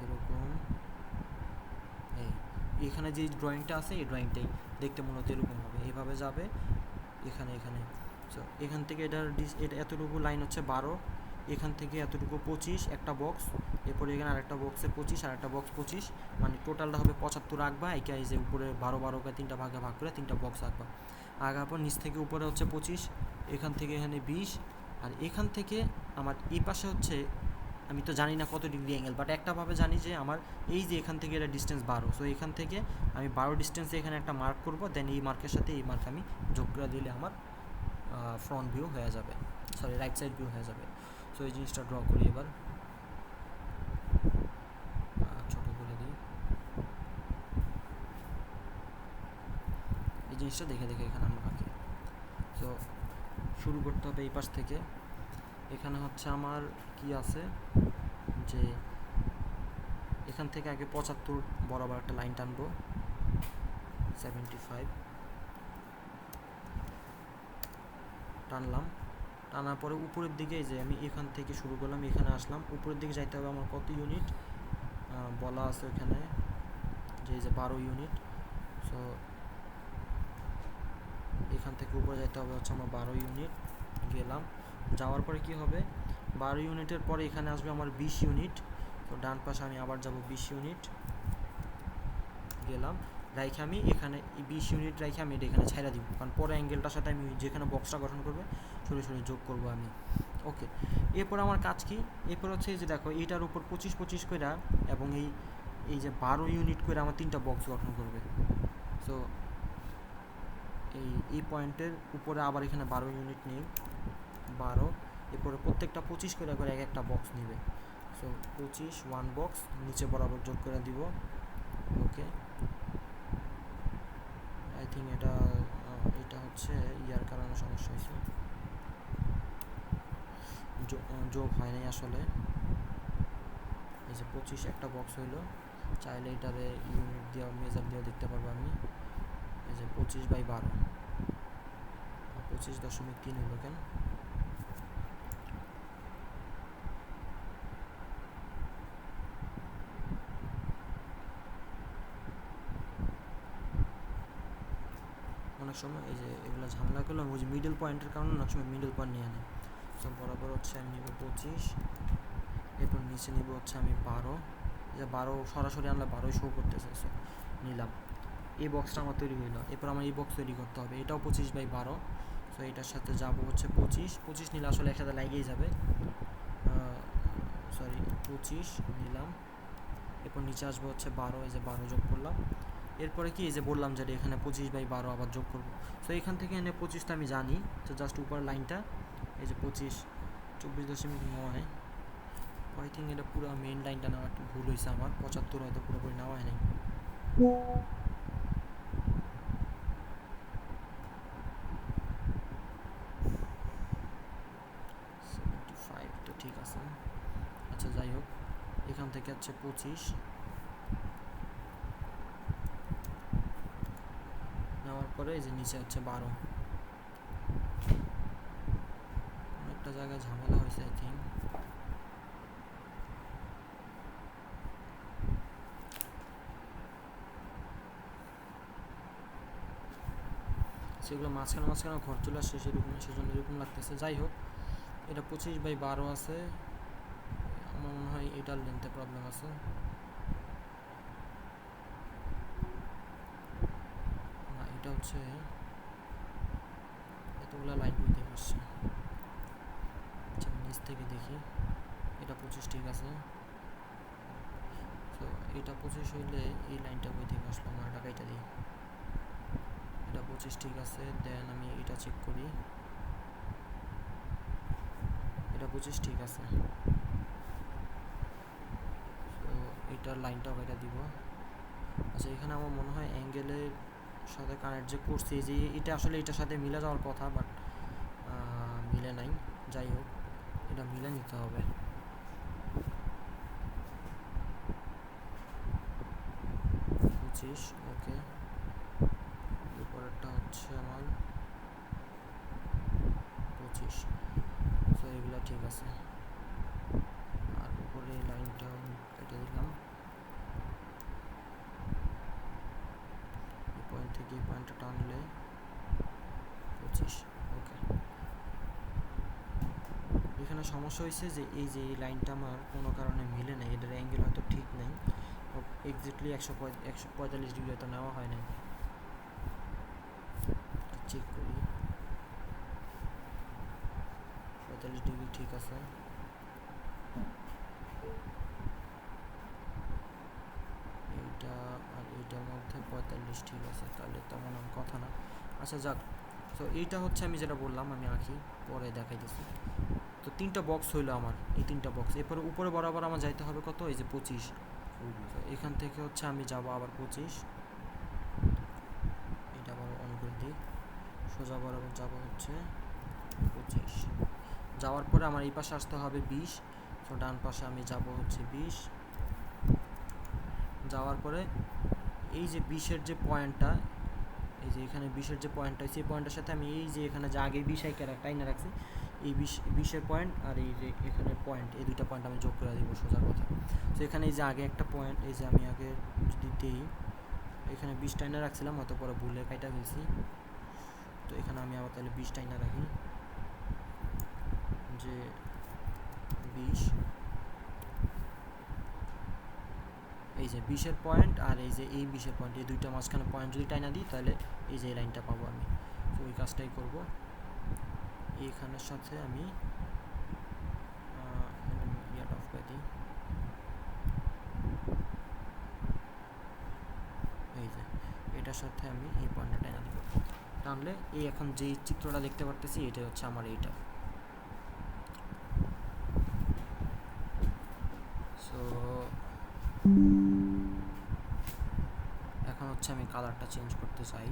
এরকম। এখানে যে ড্রয়িংটা আছে এই ড্রয়িংটাই দেখতে মূলত এরকম হবে, এইভাবে যাবে এখানে। সো এখান থেকে এটা এতটুকু লাইন হচ্ছে 12, এখান থেকে এতটুকু 25 একটা বক্স, এরপরে এখানে আরেকটা বক্সে 25 আর একটা বক্স 25, মানে টোটালটা হবে 75 রাখবা। এই যে উপরে 12 তিনটা ভাগে ভাগ করে তিনটা বক্স রাখবা। আগার পর নিচ থেকে উপরে হচ্ছে 25, এখান থেকে এখানে 20, আর এখান থেকে আমার এই পাশে হচ্ছে, আমি তো জানি না কত ডিগ্রি অ্যাঙ্গেল, বাট একটাভাবে জানি যে আমার এই যে এখান থেকে এটা ডিস্টেন্স 12। সো এখান থেকে আমি 12 ডিস্টেন্সে এখানে একটা মার্ক করবো, দেন এই মার্কের সাথে এই মার্ক আমি যোগ করে দিলে আমার ফ্রন্ট ভিউ হয়ে যাবে, সরি রাইট সাইড ভিউ হয়ে যাবে। সো এই জিনিসটা ড্র করি এবার, ছোটো করে দিই। এই জিনিসটা দেখে এখানে আমরা আঁকি। সো শুরু করতে হবে এই পাশ থেকে। এখানে হচ্ছে আমার কি আছে, যে এখান থেকে আগে 75 বরাবর একটা লাইন টানবো, 75 টানলাম। টানার পরে উপরের দিকে যে আমি এখান থেকে শুরু করলাম, এখানে আসলাম, উপরের দিকে যাইতে হবে আমার কত ইউনিট বলা আছে ওখানে, যে 12 ইউনিট। সো এখান থেকে উপরে যাইতে হবে হচ্ছে আমার 12 ইউনিট। গেলাম, যাওয়ার পরে কি হবে, 12 ইউনিটের পরে এখানে আসবে আমার 20 ইউনিট। তো ডান পাশে আমি আবার যাব 20 ইউনিট, গেলাম, রাইখে আমি এখানে 20 ইউনিট রাইখে আমি এটা এখানে ছাইড়া দিব, কারণ পরে অ্যাঙ্গেলটার সাথে আমি যেখানে বক্সটা গঠন করবে সরে যোগ করবো আমি। ওকে, এরপর আমার কাজ কি, এরপর হচ্ছে এই যে দেখো এইটার উপর 25 করে, এবং এই যে 12 ইউনিট করে আমার তিনটা বক্স গঠন করবে। সো এই পয়েন্টের উপরে আবার এখানে 12 ইউনিট নেই, 12, এরপরে প্রত্যেকটা 25 করে এক একটা বক্স নেবে। সো 25 1 বক্স নিচে বরাবর যোগ করে দিব। ওকে, আই থিঙ্ক এটা হচ্ছে ইয়ার কারণে সমস্যা হয়েছে, যোগ হয় নাই আসলে। এই যে 25 একটা বক্স হইলো, চাইলে এটারে ইউনিট দিয়ে মেজার দিয়ে দেখতে পারবো আমি। এই যে 25/12, 25.3 হইলো কেন, অনেক সময় এই যে এগুলো ঝামেলা করলাম, ওই যে মিডল পয়েন্টের কারণে অনেক সময় মিডল পয়েন্ট নিয়ে নেয়। সো বরাবর হচ্ছে আমি নিব 25, এরপর নিচে নিব হচ্ছে আমি 12, যে 12 সরাসরি আনলে 12 শো করতেছে, সো নিলাম। এই বক্সটা আমার তৈরি হইলো, এরপর আমার এই বক্স তৈরি করতে হবে, এটাও 25/12, সো এটার সাথে যাব হচ্ছে 25 নিলে আসলে একসাথে লাগিয়েই যাবে, সরি 25 নিলাম। এরপর নিচে আসবে হচ্ছে 12, এই যে 12 যোগ করলাম। এরপরে কি, এই যে বললাম যে এখানে 25/12 আবার যোগ করবো, সো এখান থেকে এনে 25 তো আমি জানি, তো জাস্ট উপরের লাইনটা এই যে 25 24.9, আই থিঙ্ক এটা পুরো মেইন লাইনটা নেওয়া একটু ভুল হয়েছে আমার, 75 হয়তো পুরোপুরি নেওয়া হয় নাই। 75 তো ঠিক আছে। আচ্ছা যাই হোক, এখান থেকে হচ্ছে 25 নেওয়ার পরে এই যে নিচে হচ্ছে 12, একটা জায়গায় ঝামেলা হয়েছে আই থিঙ্ক। সেগুলো মাঝখানে ঘর চলে আসছে, সেজন্য এরকম লাগতেছে। যাই হোক, এটা 25/12 আছে, আমার মনে হয় এটার লেন্থে প্রবলেম আছে। না, এটা হচ্ছে এতগুলো লাইন বুঝতে পারছি। আচ্ছা নিচ থেকে দেখি, এটা 25 ঠিক আছে। তো এটা 25 হইলে এই লাইনটা বই থেকে আসলো, আমার টাকাইটা দিই। এটা 25 ঠিক আছে, দেন আমি এটা চেক করি, এটা 25 ঠিক আছে। তো এটার লাইনটাও এটা দিব। আচ্ছা এখানে আমার মনে হয় অ্যাঙ্গেলের সাথে কানেক্ট যে করছি, যে এটা আসলে এটার সাথে মিলে যাওয়ার কথা, বাট মিলে নাই। যাই হোক, এটা মিলে নিতে হবে। ওকে, এরপরেরটা হচ্ছে আমার 25, তো এগুলো ঠিক আছে। আর উপরে লাইনটা কেটে দিলাম, এই পয়েন্ট থেকে এই পয়েন্টটা টানলে 25। ওকে, এখানে সমস্যা হয়েছে যে এই যে এই লাইনটা আমার কোনো কারণে মিলে নেই, এটার অ্যাঙ্গেল হয়তো ঠিক নেই, এক্স্যাক্টলি 145 ডিগ্রি হয়তো নেওয়া হয় নাই। চেক করি, 45 ডিগ্রি ঠিক আছে। এইটা আর এইটার মধ্যে 45 ঠিক আছে, তাহলে তেমন আর কথা না। আচ্ছা যাক, তো এইটা হচ্ছে আমি যেটা বললাম, আমি আঁকি পরে দেখাইতেছি। তো 3টা বক্স হইলো আমার, এই 3টা বক্স। এরপরে উপরে বরাবর আমার যাইতে হবে কত, এই যে 25, এখান থেকে হচ্ছে আমি যাব আবার 25, এটা আবার অন করে দিই, সোজা বরাবর যাব হচ্ছে 25। যাওয়ার পরে আমার এই পাশে আসতে হবে 20, তো ডান পাশে আমি যাব হচ্ছে 20। যাওয়ার পরে এই যে 20-এর যে পয়েন্টটা, এই যে এখানে 20-এর যে পয়েন্টটা, সেই পয়েন্টের সাথে আমি এই যে এখানে যে আগে 20 টাইনা রাখছি, এই 20-এর পয়েন্ট আর এই যে এখানে পয়েন্ট, এই দুইটা পয়েন্ট আমি যোগ করে দিব, সোজা কথা। তো এখানে এই যে আগে একটা পয়েন্ট, এই যে আমি আগে যদি দিই, এখানে 20 টাইনা রাখছিলাম, হয়তো পরে ভুলে কাইটা ফেলছি, তো এখানে আমি আবার তাহলে 20 টাইনা রাখি, যে 20, এই যে 20-এর পয়েন্ট আর এই যে এই 20-এর পয়েন্ট, এই দুইটা মাঝখানে পয়েন্ট যদি টাইনা দিই, তাহলে এই যে এই লাইনটা পাবো আমি। তো ওই কাজটাই করব, এইখানের সাথে আমি ইয়াটা অফ করে দিই, এই যে এটার সাথে আমি এই পয়েন্টটা টাইনা দিব, টানলে এই এখন যেই চিত্রটা দেখতে পারতেছি, এটা হচ্ছে আমার এইটা। সো এখন হচ্ছে আমি কালারটা চেঞ্জ করতে চাই,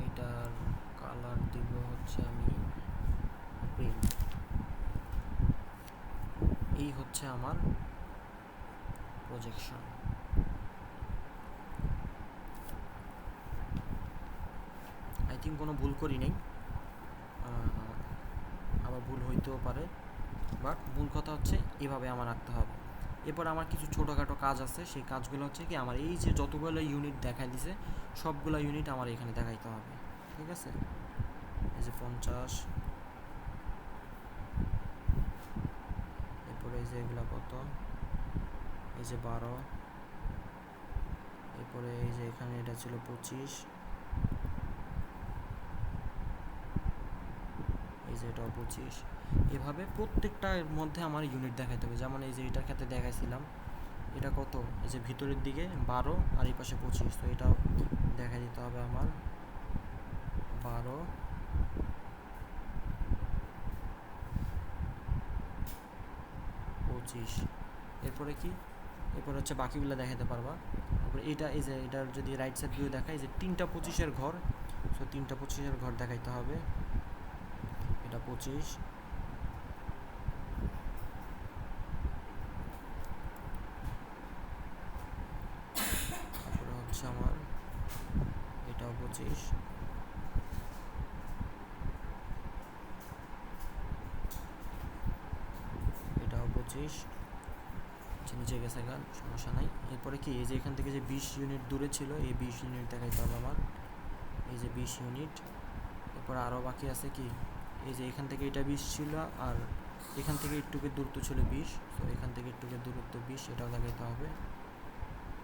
এটার কালার দিব হচ্ছে আমি গ্রিন। এই হচ্ছে আমার প্রজেকশন। আই থিঙ্ক কোনো ভুল করি নাই, আবার ভুল হইতেও পারে, বাট মূল কথা হচ্ছে এভাবে আমার রাখতে হবে। এরপর আমার কিছু ছোটোখাটো কাজ আছে, সেই কাজগুলো হচ্ছে কি, আমার এই যে যতগুলো ইউনিট দেখাই দিছে, সবগুলো ইউনিট আমার এখানে দেখাইতে হবে, ঠিক আছে। এই যে 50, এরপরে এই যে এগুলা কত, এই যে 12, এরপরে এই যে এখানে এটা ছিল 25, এই যে এটাও 25। এভাবে প্রত্যেকটার মধ্যে আমার ইউনিট দেখাইতে হবে। যেমন এই যে এটার ক্ষেত্রে দেখাইছিলাম, এটা কত, এই যে ভিতরের দিকে 12 আর এই পাশে 25, তো এটাও দেখা দিতে হবে আমার 12, 25। এরপরে কি, এরপরে হচ্ছে বাকিগুলো দেখাতে পারবা। তারপরে এটা এই যে এটার যদি রাইট সাইড ভিউ দেখায় যে 3টা 25-এর ঘর, সো 3টা 25-এর ঘর দেখাইতে হবে, এটা 25। তারপরে হচ্ছে আমার এটাও 25, এটাও 25, নিচে গেছে গান, সমস্যা নাই। এরপরে কি, এই যে এখান থেকে যে 20 ইউনিট দূরে ছিল, এই 20 ইউনিট দেখাইতে হবে আমার, এই যে 20 ইউনিট। এরপর আরও বাকি আছে কি, এই যে এখান থেকে এটা 20 ছিল, আর এখান থেকে একটুকে দূরত্ব ছিল 20, তো এখান থেকে একটুকে দূরত্ব 20, এটাও দেখাইতে হবে।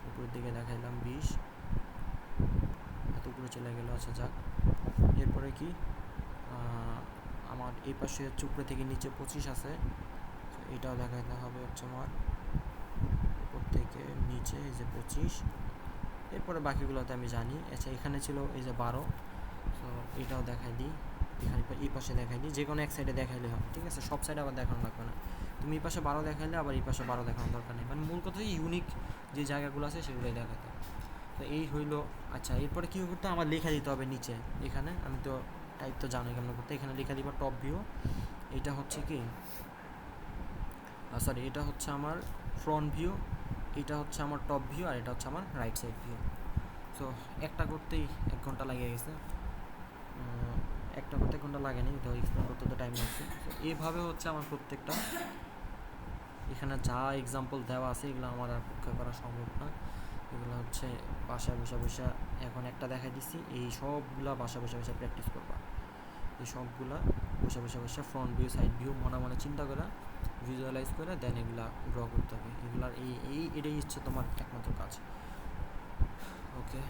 উপরের দিকে দেখাইলাম 20, এত উপরে চলে গেল, আচ্ছা যাক। এরপরে কি, আমার এই পাশে হচ্ছে উপরে থেকে নিচে 25 আছে, এটাও দেখাইতে হবে হচ্ছে আমার উপর থেকে নিচে এই যে 25। এরপরে বাকিগুলোতে আমি জানি। আচ্ছা এখানে ছিল এই যে 12, তো এটাও দেখাই দিই, এখানে এই পাশে দেখাই দিই, যে কোনো এক সাইডে দেখাইলে হবে, ঠিক আছে, সব সাইডে আবার দেখানো লাগবে না। তুমি এই পাশে 12 দেখাইলে আবার এই পাশে 12 দেখানোর দরকার নেই, মানে মূল কথা ইউনিক যে জায়গাগুলো আছে সেগুলোই দেখাতে হবে। তো এই হইলো। আচ্ছা এরপরে কী করতে আমার লেখা দিতে হবে নিচে, এখানে আমি তো টাইপ তো জানোই কেমন করতে, এখানে লেখা দিবা টপ ভিউ, এটা হচ্ছে কি, সরি এটা হচ্ছে আমার ফ্রন্ট ভিউ, এটা হচ্ছে আমার টপ ভিউ, আর এটা হচ্ছে আমার রাইট সাইড ভিউ। সো একটা করতেই 1 ঘন্টা লাগিয়ে গেছে, একটা করতে 1 ঘন্টা লাগেনি, তো এক্সপ্লেন করতে তো টাইম লাগছে। তো এইভাবে হচ্ছে আমার প্রত্যেকটা, এখানে যা এক্সাম্পল দেওয়া আছে এগুলো আমার আর পক্ষে করা সম্ভব না, এগুলো হচ্ছে বাসায় বসে বসে, এখন একটা দেখাই দিচ্ছি, এই সবগুলা বাসায় বসে বসে প্র্যাকটিস করবা, এই সবগুলা বসে বসে বসে ফ্রন্ট ভিউ সাইড ভিউ মনে মনে চিন্তা করে ভিজুয়ালাইজ করে দেন এগুলা ড্র করতে হবে, এগুলার এটাই হচ্ছে তোমার একমাত্র কাজ। ওকে।